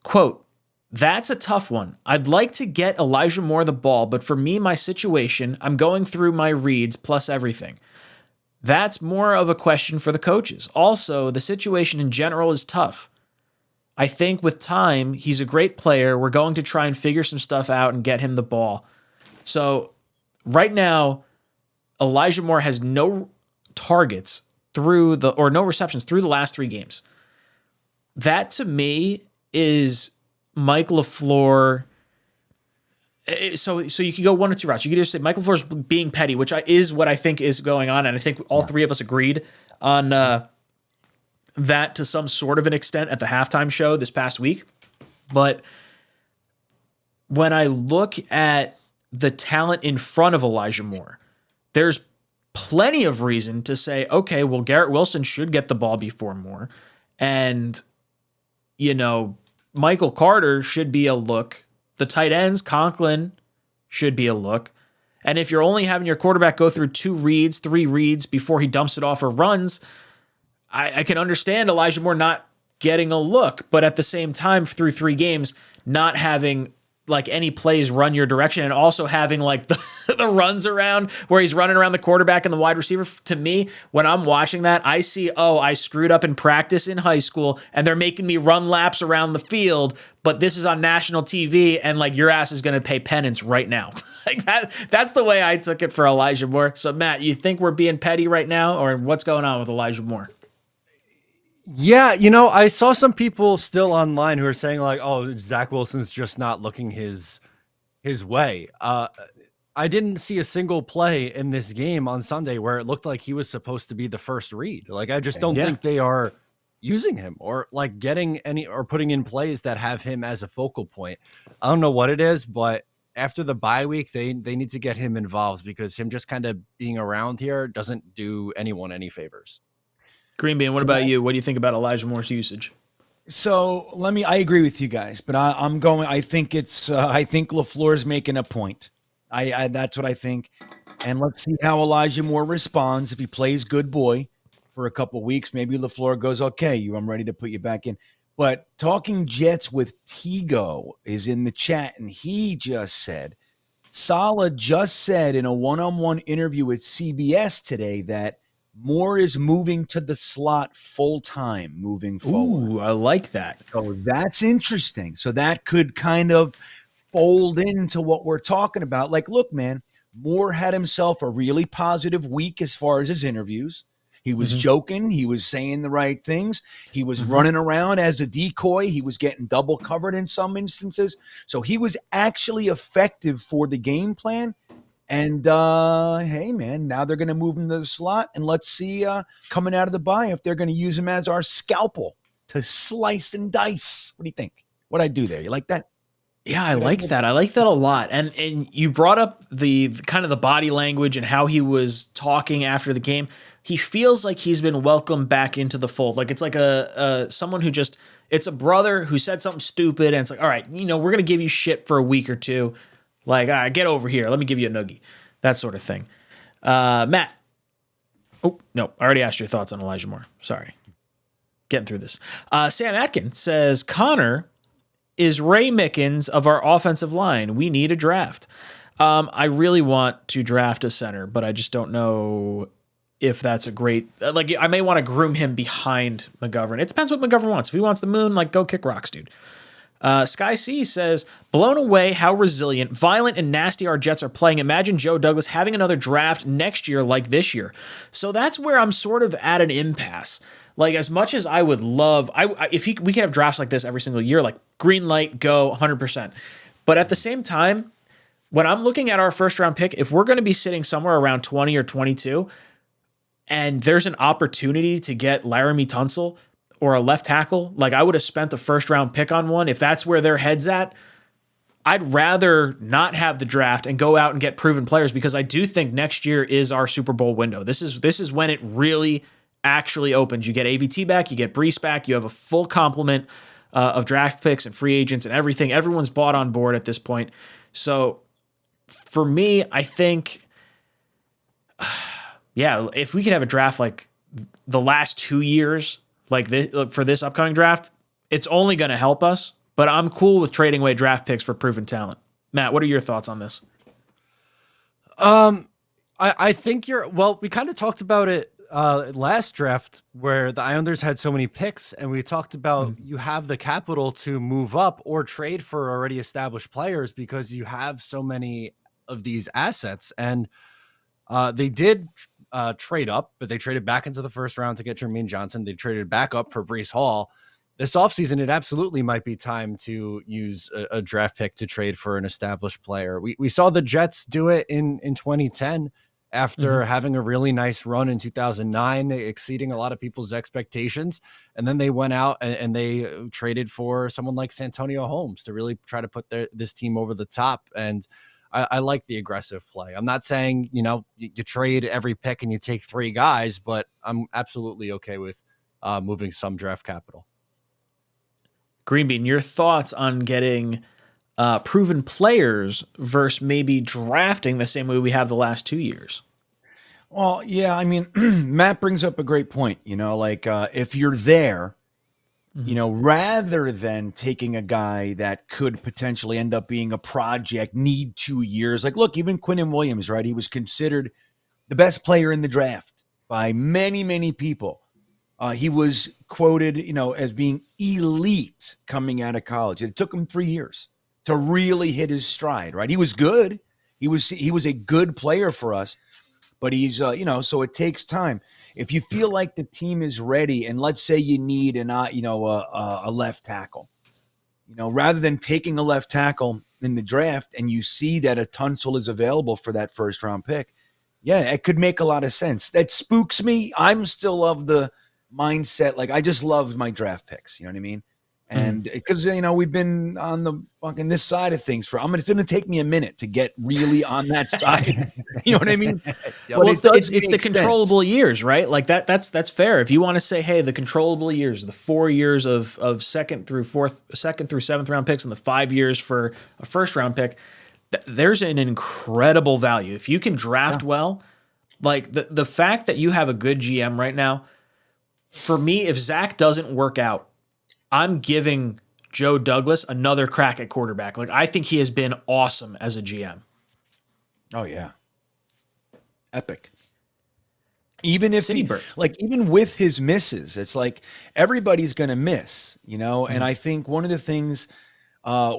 Quote, that's a tough one. I'd like to get Elijah Moore the ball, but for me, my situation, I'm going through my reads plus everything. That's more of a question for the coaches. Also, the situation in general is tough. I think with time, he's a great player. We're going to try and figure some stuff out and get him the ball. So right now, Elijah Moore has no targets no receptions through the last 3 games. That to me is Mike LaFleur. So you could go one or two routes. You could just say Mike LaFleur's being petty, which is what I think is going on, and I think all 3 of us agreed on that to some sort of an extent at the halftime show this past week. But when I look at the talent in front of Elijah Moore, there's plenty of reason to say, okay, well, Garrett Wilson should get the ball before Moore. And, Michael Carter should be a look. The tight ends, Conklin, should be a look. And if you're only having your quarterback go through 2 reads, 3 reads before he dumps it off or runs, I can understand Elijah Moore not getting a look. But at the same time, through 3 games, not having any plays run your direction, and also having the runs around where he's running around the quarterback and the wide receiver. To me, when I'm watching that, I see, I screwed up in practice in high school and they're making me run laps around the field, but this is on national TV and your ass is going to pay penance right now. That's the way I took it for Elijah Moore. So Matt, you think we're being petty right now, or what's going on with Elijah Moore? Yeah, I saw some people still online who are saying Zach Wilson's just not looking his way. I didn't see a single play in this game on Sunday where it looked like he was supposed to be the first read. I just don't think they are using him or getting any or putting in plays that have him as a focal point. I don't know what it is, but after the bye week, they need to get him involved, because him just kind of being around here doesn't do anyone any favors. Green Bean, what about you? What do you think about Elijah Moore's usage? So I agree with you guys, but I think LaFleur's making a point. That's what I think. And let's see how Elijah Moore responds. If he plays good boy for a couple of weeks, maybe LaFleur goes, okay, I'm ready to put you back in. But Talking Jets with Tigo is in the chat, and he just said, Saleh just said in a one-on-one interview with CBS today that Moore is moving to the slot full-time moving forward. Ooh, I like that. So that's interesting. So that could kind of fold into what we're talking about. Look, man, Moore had himself a really positive week as far as his interviews. He was joking. He was saying the right things. He was running around as a decoy. He was getting double covered in some instances. So he was actually effective for the game plan. And, hey, man, now they're going to move him to the slot. And let's see coming out of the bye if they're going to use him as our scalpel to slice and dice. What do you think? What'd I do there? You like that? Yeah, I like that. I like that a lot. And you brought up the kind of the body language and how he was talking after the game. He feels like he's been welcomed back into the fold. It's like someone who just, it's a brother who said something stupid, and it's all right, we're going to give you shit for a week or two. All right, get over here. Let me give you a noogie. That sort of thing. Matt. Oh, no. I already asked your thoughts on Elijah Moore. Sorry. Getting through this. Sam Atkin says, Connor is Ray Mickens of our offensive line. We need a draft. I really want to draft a center, but I just don't know if that's a great... I may want to groom him behind McGovern. It depends what McGovern wants. If he wants the moon, go kick rocks, dude. Sky C says, blown away how resilient, violent, and nasty our Jets are playing. Imagine Joe Douglas having another draft next year like this year. So that's where I'm sort of at an impasse. As much as I would love, we could have drafts like this every single year, green light, go 100%. But at the same time, when I'm looking at our first round pick, if we're going to be sitting somewhere around 20 or 22, and there's an opportunity to get Laramie Tunsil or a left tackle, like I would have spent the first round pick on one. If that's where their head's at, I'd rather not have the draft and go out and get proven players, because I do think next year is our Super Bowl window. This is when it really actually opens. You get AVT back, you get Brees back, you have a full complement of draft picks and free agents and everything. Everyone's bought on board at this point. So for me, I think, yeah, if we could have a draft like the last 2 years, like this, for this upcoming draft, it's only going to help us. But I'm cool with trading away draft picks for proven talent. Matt, what are your thoughts on this? I think we kind of talked about it last draft where the Islanders had so many picks, and we talked about you have the capital to move up or trade for already established players because you have so many of these assets. And they did trade up, but they traded back into the first round to get Jermaine Johnson. They traded back up for Brees Hall. This offseason, it absolutely might be time to use a draft pick to trade for an established player. We saw the Jets do it in 2010 after having a really nice run in 2009, exceeding a lot of people's expectations. And then they went out and they traded for someone like Santonio Holmes to really try to put this team over the top. And I like the aggressive play. I'm not saying, you trade every pick and you take 3 guys, but I'm absolutely okay with moving some draft capital. Greenbean, your thoughts on getting proven players versus maybe drafting the same way we have the last 2 years? Well, yeah, I mean, Matt brings up a great point. If you're there, rather than taking a guy that could potentially end up being a project, need 2 years. Like, look, even Quinnen Williams, right? He was considered the best player in the draft by many, many people. He was quoted, as being elite coming out of college. It took him 3 years to really hit his stride, right? He was good. He was a good player for us, but he's, so it takes time. If you feel like the team is ready, and let's say you need a left tackle, rather than taking a left tackle in the draft and you see that a Tunsil is available for that first round pick, yeah, it could make a lot of sense. That spooks me. I'm still of the mindset, like I just love my draft picks, you know what I mean? And because we've been on the fucking this side of things it's going to take me a minute to get really on that side. You know what I mean? Yeah. Well, it's the controllable years, right? Like that's fair. If you want to say, hey, the controllable years, the 4 years of second through seventh round picks, and the 5 years for a first round pick, there's an incredible value if you can draft well. Like the fact that you have a good GM right now. For me, if Zach doesn't work out, I'm giving Joe Douglas another crack at quarterback. Like, I think he has been awesome as a GM. Oh, yeah. Epic. Even if even with his misses, it's like everybody's going to miss, and I think one of the things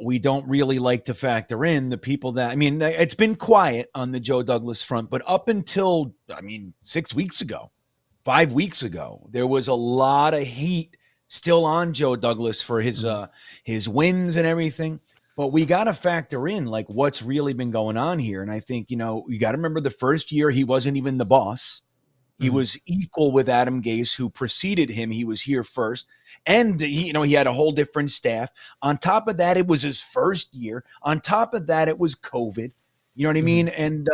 we don't really like to factor in the people that, it's been quiet on the Joe Douglas front, but up until, 6 weeks ago, 5 weeks ago, there was a lot of heat still on Joe Douglas for his wins and everything. But we got to factor in like what's really been going on here. And I think, you got to remember the first year he wasn't even the boss. He was equal with Adam Gase, who preceded him. He was here first. And, he had a whole different staff. On top of that, it was his first year. On top of that, it was COVID. You know what I mean? And,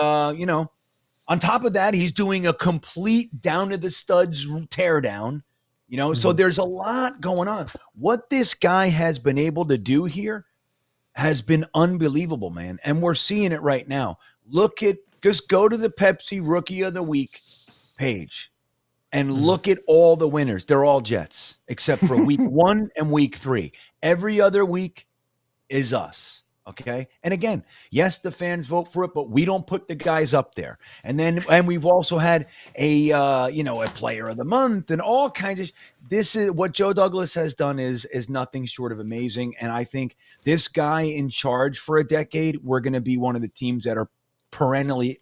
on top of that, he's doing a complete down to the studs teardown, so there's a lot going on. What this guy has been able to do here has been unbelievable, man. And we're seeing it right now. Just go to the Pepsi Rookie of the Week page and look at all the winners. They're all Jets, except for week 1 and week 3. Every other week is us. Okay. And again, yes, the fans vote for it, but we don't put the guys up there. And we've also had a player of the month and all kinds of, this is what Joe Douglas has done is nothing short of amazing. And I think this guy in charge for a decade, we're going to be one of the teams that are perennially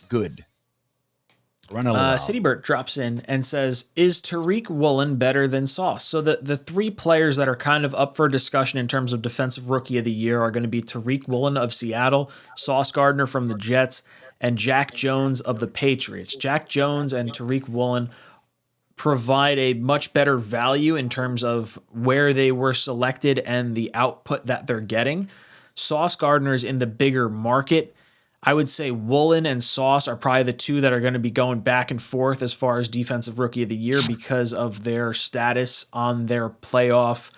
good. Run a little. Citybert drops in and says, is Tariq Woolen better than Sauce? So the three players that are kind of up for discussion in terms of defensive rookie of the year are going to be Tariq Woolen of Seattle, Sauce Gardner from the Jets, and Jack Jones of the Patriots. Jack Jones and Tariq Woolen provide a much better value in terms of where they were selected and the output that they're getting. Sauce Gardner is in the bigger market. I would say Woolen and Sauce are probably the two that are going to be going back and forth as far as defensive rookie of the year because of their status on their playoff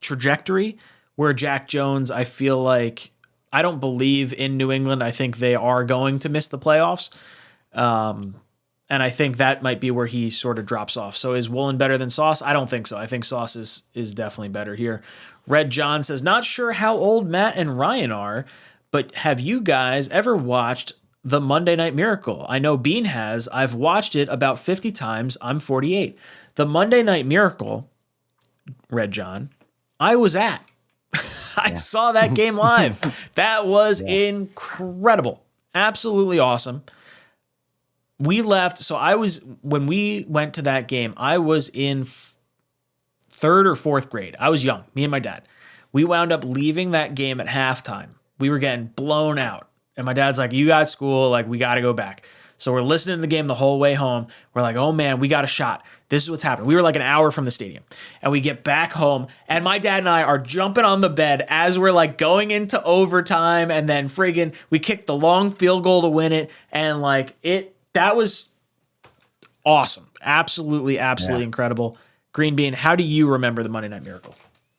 trajectory. Where Jack Jones, I feel like, I don't believe in New England. I think they are going to miss the playoffs. And I think that might be where he sort of drops off. So is Woolen better than Sauce? I don't think so. I think Sauce is definitely better here. Red John says, not sure how old Matt and Ryan are, but have you guys ever watched The Monday Night Miracle? I know Bean has. I've watched it about 50 times. I'm 48. The Monday Night Miracle, Red John, I was at. I saw that game live. That was incredible. Absolutely awesome. We left. So when we went to that game, I was in third or fourth grade. I was young, me and my dad. We wound up leaving that game at halftime. We were getting blown out. And my dad's like, you got school, like we got to go back. So we're listening to the game the whole way home. We're like, oh man, we got a shot. This is what's happening. We were like an hour from the stadium. And we get back home and my dad and I are jumping on the bed as we're like going into overtime. And then friggin' we kicked the long field goal to win it. And like that was awesome. Absolutely incredible. Green Bean, how do you remember the Monday Night Miracle?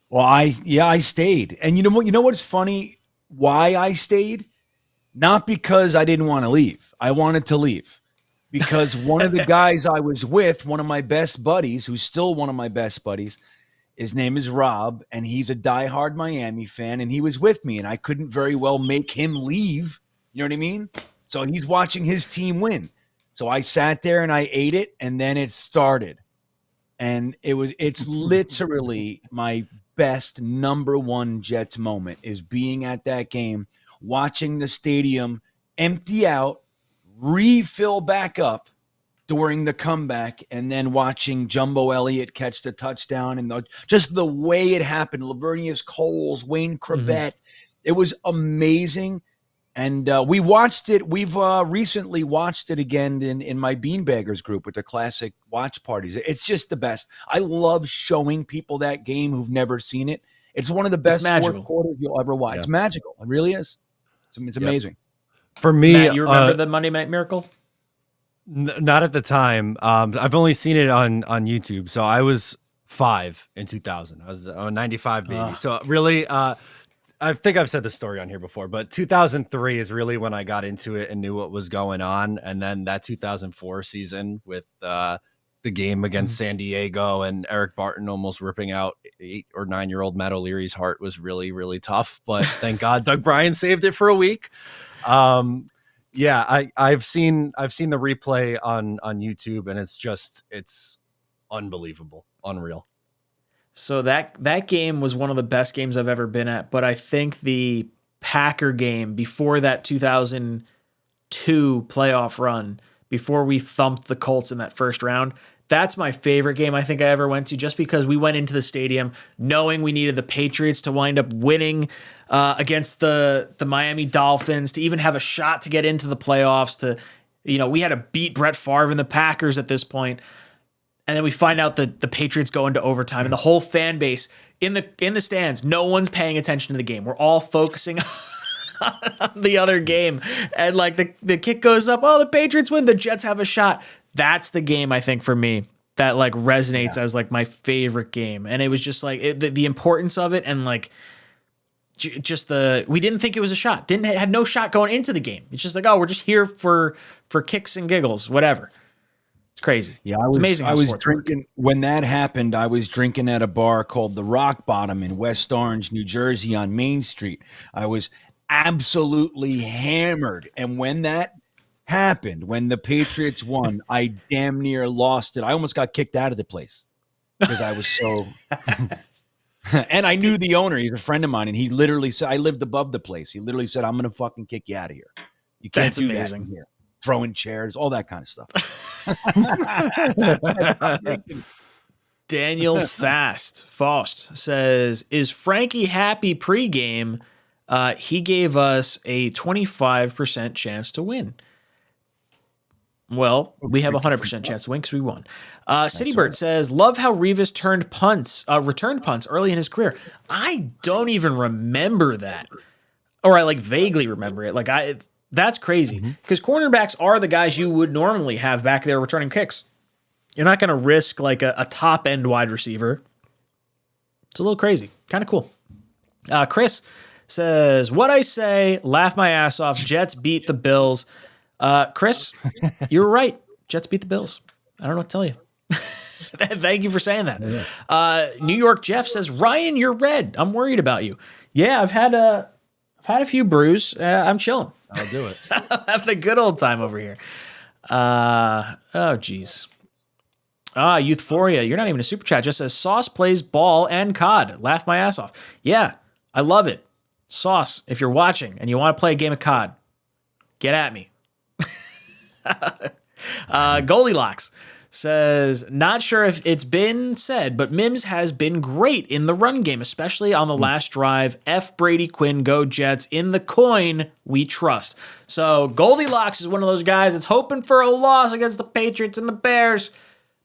Well, I stayed. And you know what's funny? Why I stayed? Not because I didn't want to leave. I wanted to leave. Because one of the guys I was with, one of my best buddies, who's still one of my best buddies, his name is Rob, and he's a diehard Miami fan, and he was with me, and I couldn't very well make him leave. You know what I mean? So he's watching his team win. So I sat there and I ate it, and then it started. And it's literally my best number one Jets moment is being at that game, watching the stadium empty out, refill back up during the comeback, and then watching Jumbo Elliott catch the touchdown and just the way it happened. Lavernius Coles, Wayne Cravett. It was amazing. And we watched it. We've recently watched it again in my Beanbaggers group with the classic watch parties. It's just the best. I love showing people that game who've never seen it. It's one of the best fourth quarters you'll ever watch. Yeah. It's magical. It really is. It's amazing. For me, Matt, you remember the Monday Night Miracle? Not at the time. I've only seen it on YouTube. So I was 5 in 2000. I was a 95 baby. So really, I think I've said this story on here before, but 2003 is really when I got into it and knew what was going on. And then that 2004 season with the game against San Diego and Eric Barton almost ripping out 8 or 9-year-old Matt O'Leary's heart was really, really tough. But thank God Doug Bryan saved it for a week. Yeah, I've seen the replay on YouTube, and it's unbelievable, unreal. So that game was one of the best games I've ever been at, but I think the Packer game before that 2002 playoff run, before we thumped the Colts in that first round, that's my favorite game I think I ever went to, just because we went into the stadium knowing we needed the Patriots to wind up winning against the Miami Dolphins to even have a shot to get into the playoffs. We had to beat Brett Favre and the Packers at this point. And then we find out that the Patriots go into overtime, and the whole fan base in the stands, no one's paying attention to the game. We're all focusing on the other game. And like the kick goes up, oh, the Patriots win, the Jets have a shot. That's the game, I think, for me, that like resonates as like my favorite game. And it was just like the importance of it, and like just we didn't think it was a shot. Had no shot going into the game. It's just like, oh, we're just here for kicks and giggles, whatever. It's crazy. Yeah, it's amazing. I was drinking when that happened. I was drinking at a bar called the Rock Bottom in West Orange, New Jersey, on Main Street. I was absolutely hammered, and when that happened, when the Patriots won, I damn near lost it. I almost got kicked out of the place because I was so. And I knew the owner. He's a friend of mine, and he literally said, I lived above the place. He literally said, "I'm going to fucking kick you out of here. You can't do that here." throwing chairs, all that kind of stuff. Daniel Faust says, is Frankie happy pregame? He gave us a 25% chance to win. Well, we have a 100% chance to win because we won. Citybird says, love how Revis returned punts early in his career. I don't even remember that. Or I like vaguely remember it. That's crazy. Because cornerbacks are the guys you would normally have back there returning kicks. You're not going to risk like a top end wide receiver. It's a little crazy. Kind of cool. Chris says, what I say, laugh my ass off. Jets beat the Bills. Chris, you were right. Jets beat the Bills. I don't know what to tell you. Thank you for saying that. New York Jeff says, Ryan, you're red. I'm worried about you. Yeah, I've had a few brews. I'm chilling. I'll do it. I'm having a good old time over here. Oh, geez. Youthphoria, you're not even a super chat. Just says, Sauce plays ball and COD. Laugh my ass off. Yeah, I love it. Sauce, if you're watching and you want to play a game of COD, get at me. Goldilocks says, not sure if it's been said, but Mims has been great in the run game, especially on the last drive. F Brady Quinn, go Jets. In the coin, we trust. So Goldilocks is one of those guys that's hoping for a loss against the Patriots and the Bears,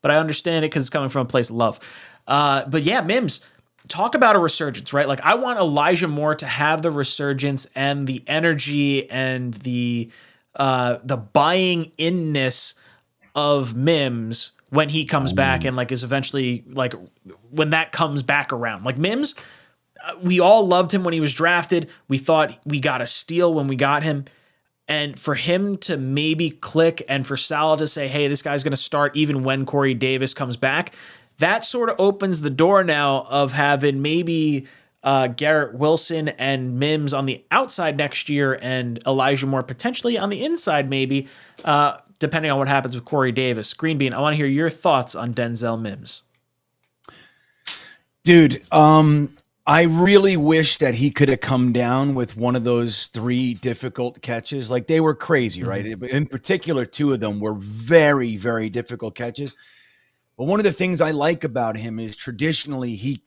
but I understand it because it's coming from a place of love. But yeah, Mims, talk about a resurgence, right? Like, I want Elijah Moore to have the resurgence and the energy and the buying inness of Mims when he comes back and like is eventually like when that comes back around. Like Mims, we all loved him when he was drafted. We thought we got a steal when we got him. And for him to maybe click and for Salah to say, hey, this guy's going to start even when Corey Davis comes back, that sort of opens the door now of having maybe Garrett Wilson and Mims on the outside next year and Elijah Moore potentially on the inside maybe, depending on what happens with Corey Davis. Green Bean, I want to hear your thoughts on Denzel Mims. Dude, I really wish that he could have come down with one of those 3 difficult catches. Like, they were crazy, right? In particular, 2 of them were very, very difficult catches. But one of the things I like about him is traditionally he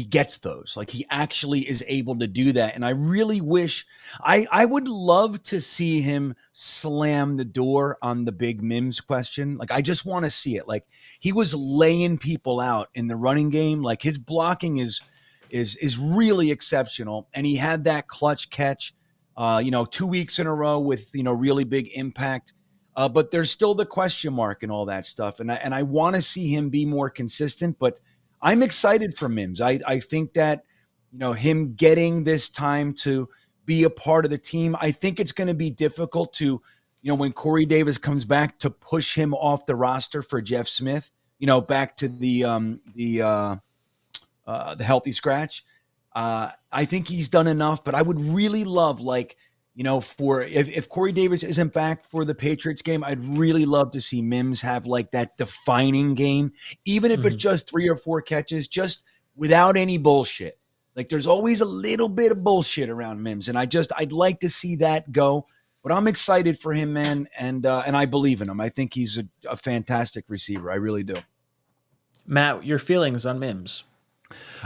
gets those. Like, he actually is able to do that. And I really wish I would love to see him slam the door on the big Mims question. Like, I just want to see it. Like, he was laying people out in the running game. Like, his blocking is really exceptional. And he had that clutch catch, 2 weeks in a row with, really big impact. But there's still the question mark and all that stuff. And I want to see him be more consistent, but I'm excited for Mims. I think that, him getting this time to be a part of the team, I think it's going to be difficult to, when Corey Davis comes back, to push him off the roster for Jeff Smith, back to the healthy scratch. I think he's done enough, but I would really love, for if Corey Davis isn't back for the Patriots game, I'd really love to see Mims have like that defining game, even if it's just 3 or 4 catches, just without any bullshit. Like, there's always a little bit of bullshit around Mims, and I'd like to see that go. But I'm excited for him, man, and I believe in him. I think he's a fantastic receiver. I really do. Matt, your feelings on Mims?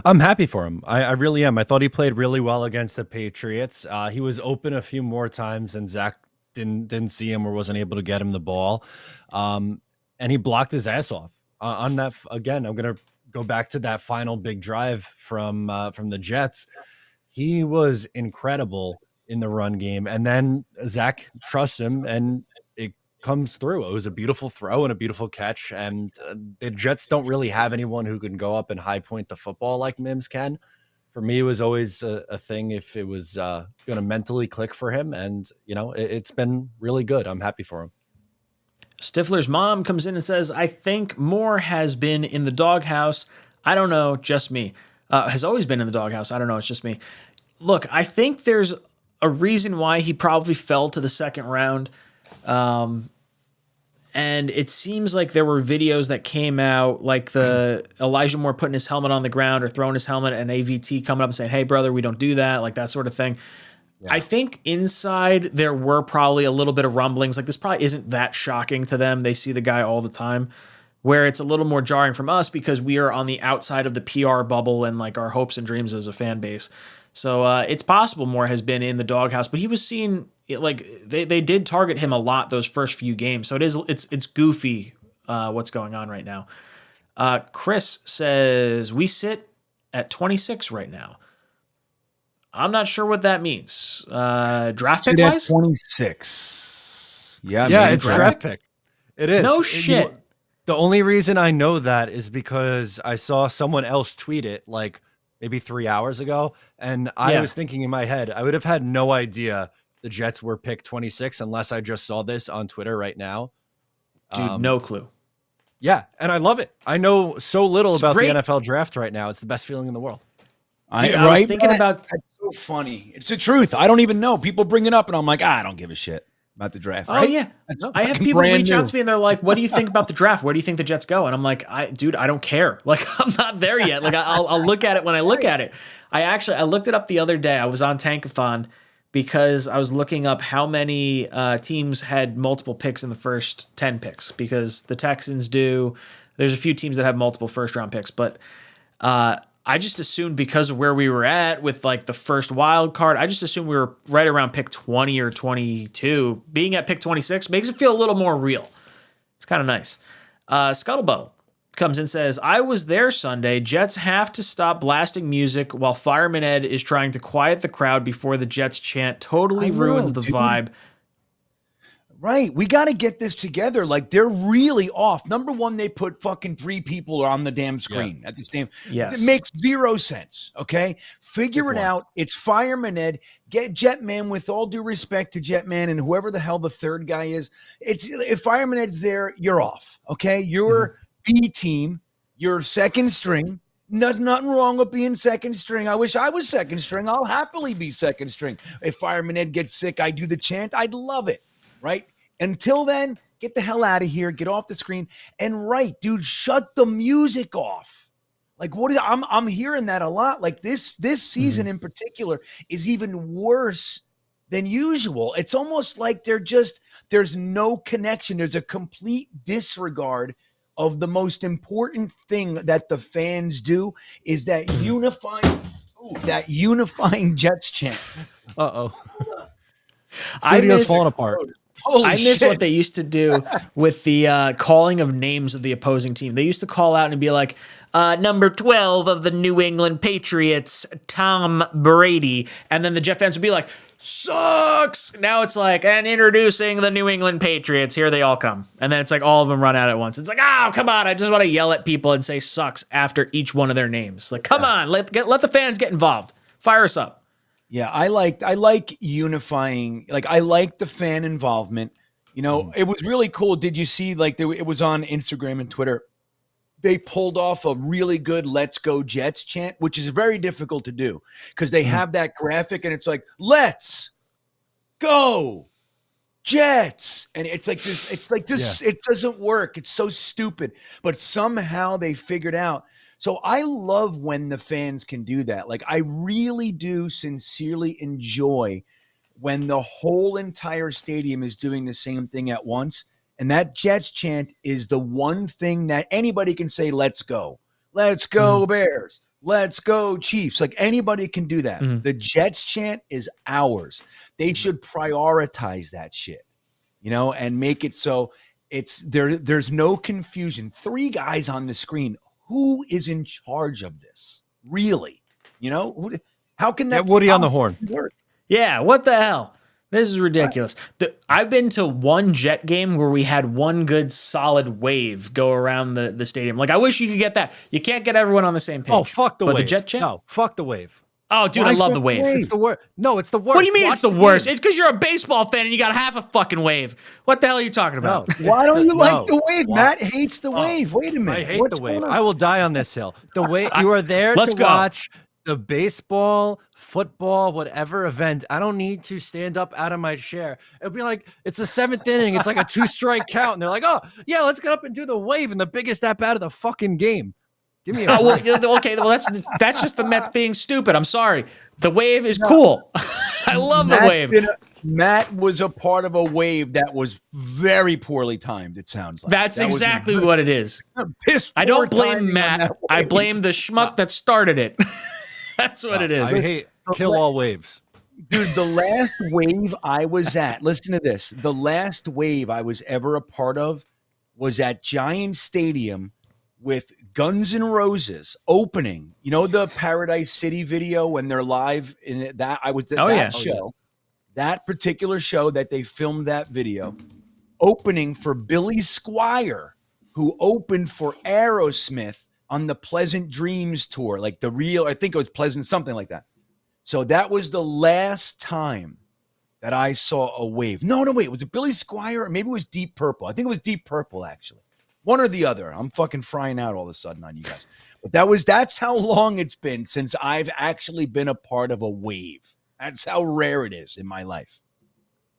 I'm happy for him. I really am. I thought he played really well against the Patriots. He was open a few more times and Zach didn't see him or wasn't able to get him the ball. And he blocked his ass off on that. Again, I'm going to go back to that final big drive from the Jets. He was incredible in the run game. And then Zach trusts him and it comes through. It was a beautiful throw and a beautiful catch. And the Jets don't really have anyone who can go up and high point the football like Mims can. For me, it was always a thing if it was going to mentally click for him. And, it's been really good. I'm happy for him. Stifler's mom comes in and says, I think Moore has been in the doghouse. I don't know, just me. Has always been in the doghouse. I don't know, it's just me. Look, I think there's a reason why he probably fell to the second round. And it seems like there were videos that came out, like the Elijah Moore putting his helmet on the ground or throwing his helmet and AVT coming up and saying, hey, brother, we don't do that, like that sort of thing. I think inside there were probably a little bit of rumblings. Like this probably isn't that shocking to them. They see the guy all the time. Where it's a little more jarring from us because we are on the outside of the PR bubble and like our hopes and dreams as a fan base. So it's possible Moore has been in the doghouse, but he was seen like they did target him a lot those first few games. So it's goofy what's going on right now. Chris says we sit at 26 right now. I'm not sure what that means. Draft pick wise? 26. Yeah, it's draft pick. It is. No shit. The only reason I know that is because I saw someone else tweet it like maybe 3 hours ago. And I was thinking in my head, I would have had no idea the Jets were pick 26 unless I just saw this on Twitter right now. Dude, no clue. Yeah, and I love it. I know so little about the NFL draft right now. It's the best feeling in the world. Dude, I was thinking about... That's so funny. It's the truth. I don't even know. People bring it up, and I'm like, I don't give a shit about the draft. Right? Oh, yeah. I have people reach out to me, and they're like, what do you think about the draft? Where do you think the Jets go? And I'm like, dude, I don't care. Like, I'm not there yet. Like, I'll look at it when I look at it. I looked it up the other day. I was on Tankathon because I was looking up how many teams had multiple picks in the first 10 picks because the Texans do. There's a few teams that have multiple first-round picks, but I just assumed because of where we were at with like the first wild card, I just assumed we were right around pick 20 or 22. Being at pick 26 makes it feel a little more real. It's kind of nice. Scuttlebuttle comes in and says, I was there Sunday. Jets have to stop blasting music while Fireman Ed is trying to quiet the crowd before the Jets chant totally ruins the vibe. Right. We got to get this together. Like, they're really off. Number one, they put fucking 3 people on the damn screen at this game. Yes. It makes 0 sense. Okay. Figure it out. It's Fireman Ed. Get Jetman, with all due respect to Jetman and whoever the hell the third guy is. If Fireman Ed's there, you're off. Okay. You're B team. You're second string. Nothing wrong with being second string. I wish I was second string. I'll happily be second string. If Fireman Ed gets sick, I do the chant. I'd love it. Right? Until then, get the hell out of here. Get off the screen. And dude, shut the music off. Like, I'm hearing that a lot. Like this season in particular is even worse than usual. It's almost like there's no connection. There's a complete disregard of the most important thing that the fans do is that unifying Jets chant. Studio's falling apart. I miss what they used to do with the calling of names of the opposing team. They used to call out and be like, number 12 of the New England Patriots, Tom Brady. And then the Jet fans would be like, sucks. Now it's like, and introducing the New England Patriots. Here they all come. And then it's like all of them run out at once. It's like, oh, come on. I just want to yell at people and say sucks after each one of their names. Like, come on. Let the fans get involved. Fire us up. Yeah, I like unifying. Like, I like the fan involvement. You know, it was really cool. Did you see, like, it was on Instagram and Twitter. They pulled off a really good "Let's Go Jets" chant, which is very difficult to do because they have that graphic and it's like, "Let's go Jets," and it's like this. It's like just it doesn't work. It's so stupid, but somehow they figured out. So I love when the fans can do that. Like, I really do sincerely enjoy when the whole entire stadium is doing the same thing at once. And that Jets chant is the one thing that anybody can say, let's go. Let's go Bears. Let's go Chiefs. Like, anybody can do that. The Jets chant is ours. They should prioritize that shit, you know, and make it so it's there's no confusion. 3 guys on the screen. Who is in charge of this? Really? You know, how can that Woody on the horn work? Yeah, what the hell? This is ridiculous. I've been to one Jet game where we had one good solid wave go around the stadium. Like, I wish you could get that. You can't get everyone on the same page. Oh, fuck the wave. The Jet chant? No, fuck the wave. Oh, dude, I love the wave. It's the worst. No, it's the worst. What do you mean it's the worst? It's because you're a baseball fan and you got half a fucking wave. What the hell are you talking about? No. Why don't you like the wave? Matt hates the wave. Wait a minute. I hate the wave. I will die on this hill. The way you are there to watch the baseball, football, whatever event. I don't need to stand up out of my chair. It'll be like, it's the 7th inning. It's like a 2-strike count. And they're like, oh, yeah, let's get up and do the wave and the biggest at bat of the fucking game. Give me a Oh, break. well, okay, well that's just the Mets being stupid. I'm sorry. The wave is cool. I love the wave. Matt was a part of a wave that was very poorly timed, it sounds like. That's exactly what it is. I don't blame Matt. I blame the schmuck that started it. That's what it is. I hate kill all waves. Dude, the last wave I was at, listen to this. The last wave I was ever a part of was at Giant Stadium with Guns N' Roses opening. You know the Paradise City video when they're live in that? I was at that show. That particular show that they filmed that video, opening for Billy Squier, who opened for Aerosmith on the Pleasant Dreams tour, like the real, I think it was Pleasant, something like that. So that was the last time that I saw a wave. No, wait, was it Billy Squier? Or maybe it was Deep Purple. I think it was Deep Purple, actually. One or the other. I'm fucking frying out all of a sudden on you guys. But that's how long it's been since I've actually been a part of a wave. That's how rare it is in my life.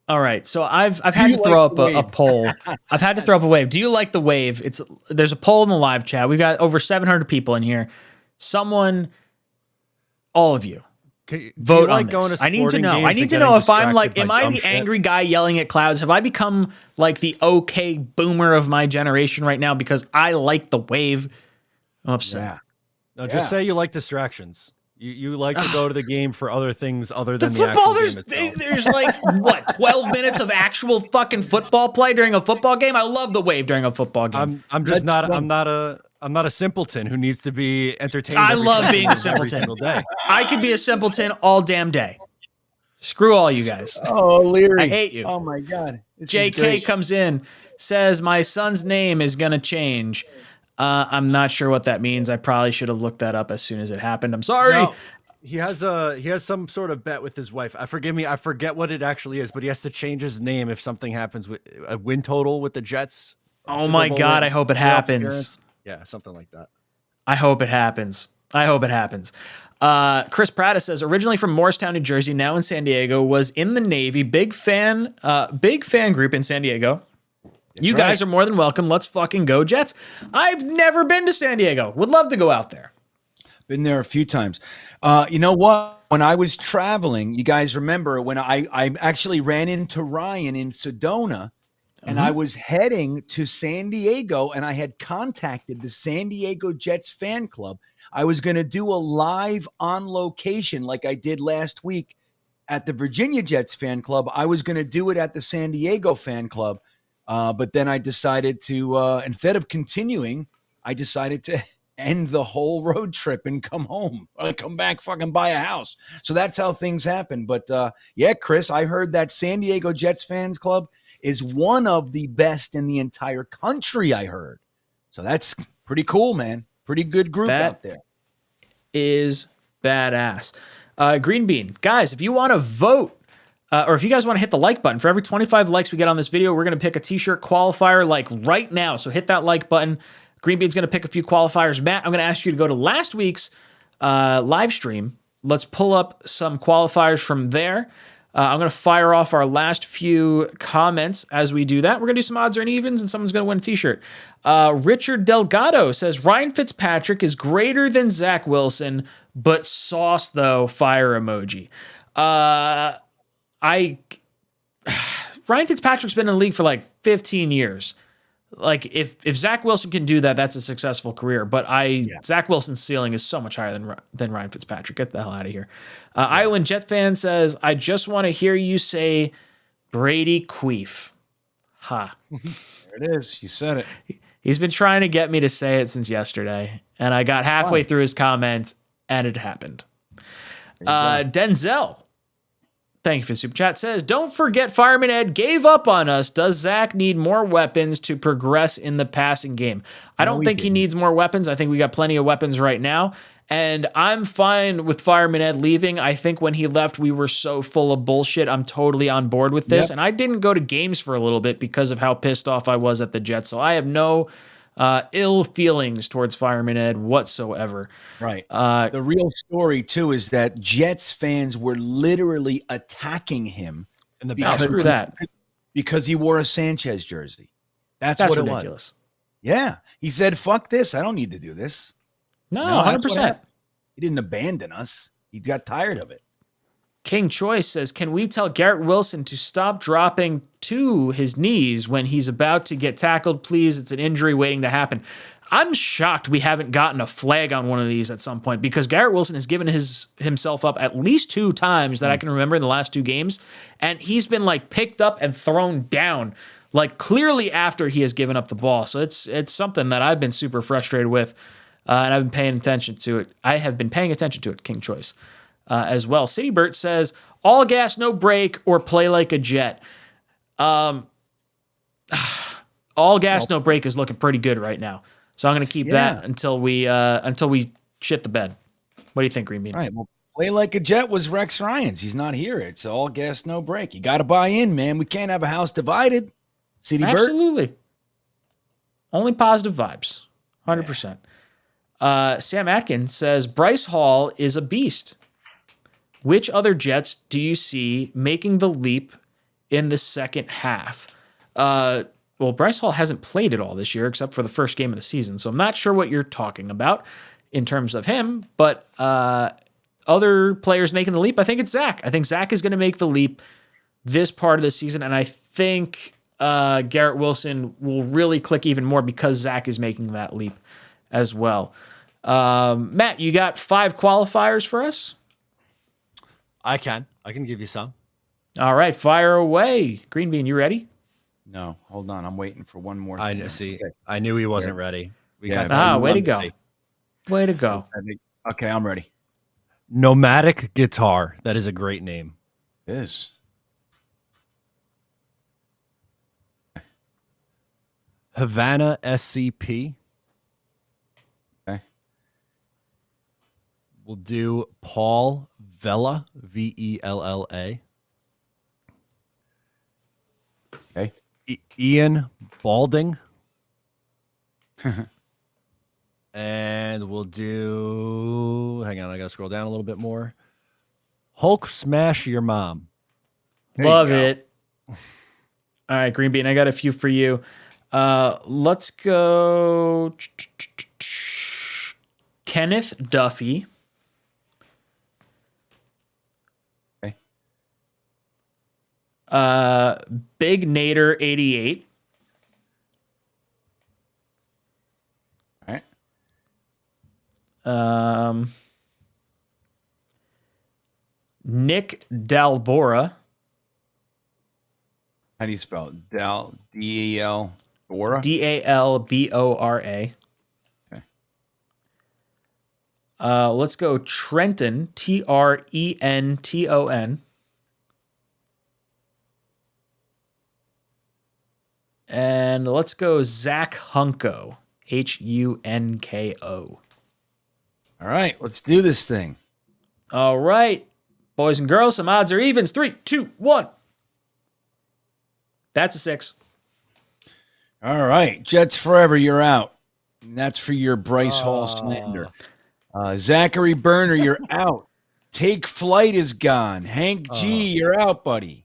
All right, so I've had to throw up a poll. I've had to throw up a wave. Do you like the wave? There's a poll in the live chat. We've got over 700 people in here. Someone, all of you, vote on this. I need to know. I need to know if I'm like, am I the angry guy yelling at clouds? Have I become like the okay boomer of my generation right now because I like the wave? I'm upset. Yeah. No, just say you like distractions. You like to go to the game for other things other than the football. Actual game itself. There's like what 12 minutes of actual fucking football play during a football game. I love the wave during a football game. I'm just not. I'm not a simpleton who needs to be entertained. I love being a simpleton. Day. I could be a simpleton all damn day. Screw all you guys. Oh, Leary. I hate you. Oh my God. JK comes in, says my son's name is gonna change. I'm not sure what that means. I probably should have looked that up as soon as it happened. I'm sorry. No, he has some sort of bet with his wife. I forget what it actually is, but he has to change his name if something happens with a win total with the Jets. Oh my God, I hope it happens. Yeah, something like that. I hope it happens. Chris Prada says originally from Morristown, New Jersey, now in San Diego, was in the Navy. Big fan group in San Diego. You guys are more than welcome. Let's fucking go Jets. I've never been to San Diego. Would love to go out there. Been there a few times. You know what? When I was traveling, you guys remember when I actually ran into Ryan in Sedona and I was heading to San Diego and I had contacted the San Diego Jets fan club. I was going to do a live on location like I did last week at the Virginia Jets fan club. I was going to do it at the San Diego fan club. But then I decided to, instead of continuing, I decided to end the whole road trip and come home. Come back, fucking buy a house. So that's how things happen. But yeah, Chris, I heard that San Diego Jets fans club is one of the best in the entire country, I heard. So that's pretty cool, man. Pretty good group out there. Is badass. Green Bean. Guys, if you want to vote, or if you guys want to hit the like button, for every 25 likes we get on this video, we're going to pick a t-shirt qualifier like right now. So hit that like button. Green Bean's going to pick a few qualifiers. Matt, I'm going to ask you to go to last week's live stream. Let's pull up some qualifiers from there. I'm going to fire off our last few comments as we do that. We're going to do some odds and evens, and someone's going to win a t-shirt. Richard Delgado says, Ryan Fitzpatrick is greater than Zach Wilson, but sauce, though, fire emoji. Ryan Fitzpatrick's been in the league for like 15 years. Like if Zach Wilson can do that, that's a successful career. But Zach Wilson's ceiling is so much higher than Ryan Fitzpatrick. Get the hell out of here. Iowan Jet fan says, I just want to hear you say Brady Queef. Ha. There it is. You said it. He's been trying to get me to say it since yesterday. And I got halfway through his comment and it happened. Denzel. Thank you for the super chat. Says, don't forget Fireman Ed gave up on us. Does Zach need more weapons to progress in the passing game? I don't think he needs more weapons. I think we got plenty of weapons right now. And I'm fine with Fireman Ed leaving. I think when he left, we were so full of bullshit. I'm totally on board with this. Yep. And I didn't go to games for a little bit because of how pissed off I was at the Jets. So I have no ill feelings towards Fireman Ed whatsoever. Right. The real story, too, is that Jets fans were literally attacking him in the because he wore a Sanchez jersey. That's what ridiculous. It was. Yeah. He said, fuck this. I don't need to do this. No, No, that's what 100%. happened. He didn't abandon us. He got tired of it. King Choice says, can we tell Garrett Wilson to stop dropping to his knees when he's about to get tackled? Please, it's an injury waiting to happen. I'm shocked we haven't gotten a flag on one of these at some point because Garrett Wilson has given himself up at least 2 times that I can remember in the last 2 games, and he's been like picked up and thrown down, like clearly after he has given up the ball. So it's something that I've been super frustrated with, and I've been paying attention to it. I have been paying attention to it, King Choice, as well. City Bert says, all gas, no brake, or play like a jet. All gas, no brake is looking pretty good right now. So I'm going to keep that until we shit the bed. What do you think, Green Bean? All right. Well, play like a jet was Rex Ryan's. He's not here. It's all gas, no brake. You got to buy in, man. We can't have a house divided. City Bert. Absolutely. Only positive vibes. 100%. Sam Atkins says, Bryce Hall is a beast. Which other Jets do you see making the leap in the second half? Well, Bryce Hall hasn't played at all this year except for the first game of the season, so I'm not sure what you're talking about in terms of him, but other players making the leap, I think it's Zach. I think Zach is going to make the leap this part of the season, and I think Garrett Wilson will really click even more because Zach is making that leap as well. Matt, you got 5 qualifiers for us? I can give you some. All right, fire away. Green Bean, you ready? No, hold on. I'm waiting for one more. I see. Okay. I knew he wasn't ready. Way to go. Way to go. Okay, I'm ready. Nomadic Guitar. That is a great name. It is. Havana SCP. Okay. We'll do Paul Vella, Vella. Okay. Ian Balding. And we'll do, hang on, I gotta scroll down a little bit more. Hulk Smash Your Mom. Love it. All right, Green Bean, I got a few for you. Let's go Kenneth Duffy. Okay. Big Nader 88. All right. Nick Dalbora. How do you spell it? D-E-L, Bora? Dalbora. Okay. Let's go Trenton, Trenton. And let's go Zach Hunko, Hunko. All right, let's do this thing. All right, boys and girls, some odds or evens. 3, 2, 1. That's a 6. All right, Jets forever, you're out. And that's for your Bryce Hall slander. Zachary Burner, you're out. Take Flight is gone. Hank G, you're out, buddy.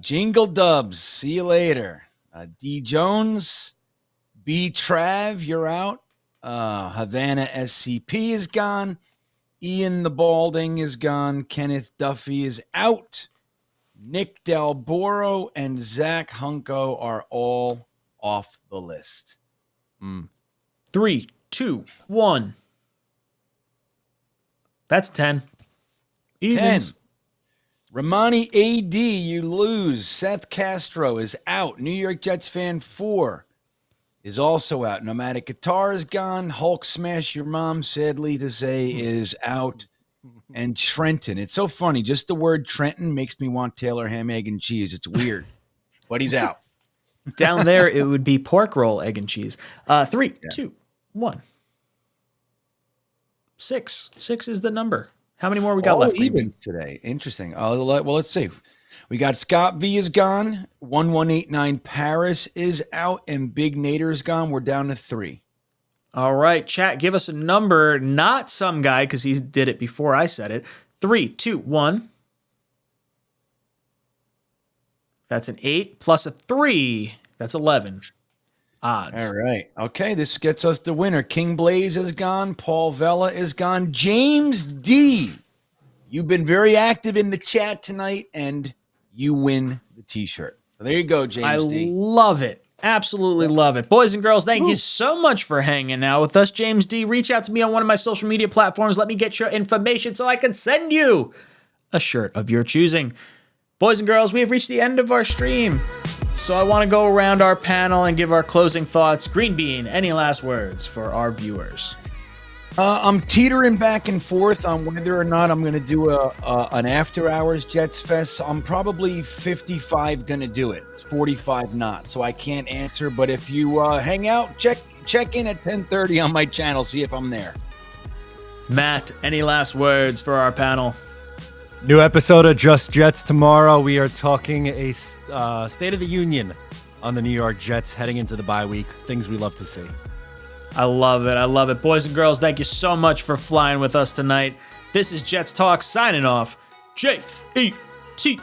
Jingle Dubs, see you later. D Jones, B Trav, you're out. Havana SCP is gone. Ian the Balding is gone. Kenneth Duffy is out. Nick Dalboro and Zach Hunko are all off the list. 3, 2, 1. That's 10. Evens. 10. Ramani AD, you lose. Seth Castro is out. New York Jets fan 4 is also out. Nomadic Guitar is gone. Hulk Smash Your Mom, sadly to say, is out. And Trenton. It's so funny. Just the word Trenton makes me want Taylor ham, egg, and cheese. It's weird. But he's out. Down there, it would be pork roll, egg, and cheese. 3, 2, 1. 6. 6 is the number. How many more we got left? Evens today. Interesting. Well, let's see. We got Scott V is gone. 1189 Paris is out. And Big Nader is gone. We're down to 3. All right, chat, give us a number, not some guy, because he did it before I said it. 3, 2, 1. That's an 8 plus a 3. That's 11. odds. All right. Okay, this gets us the winner. King Blaze is gone. Paul Vella is gone. James D, you've been very active in the chat tonight, and you win the T-shirt. So there you go, James D. I love it. Absolutely love it. Boys and girls, thank you so much for hanging out with us. James D, reach out to me on one of my social media platforms. Let me get your information so I can send you a shirt of your choosing. Boys and girls, we have reached the end of our stream. So I want to go around our panel and give our closing thoughts. Green Bean, any last words for our viewers? I'm teetering back and forth on whether or not I'm going to do an after hours Jets Fest. I'm probably 55 going to do it. It's 45 not, so I can't answer. But if you hang out, check in at 10:30 on my channel. See if I'm there. Matt, any last words for our panel? New episode of Just Jets tomorrow. We are talking a State of the Union on the New York Jets heading into the bye week. Things we love to see. I love it. I love it. Boys and girls, thank you so much for flying with us tonight. This is Jets Talk signing off. JETSFAN.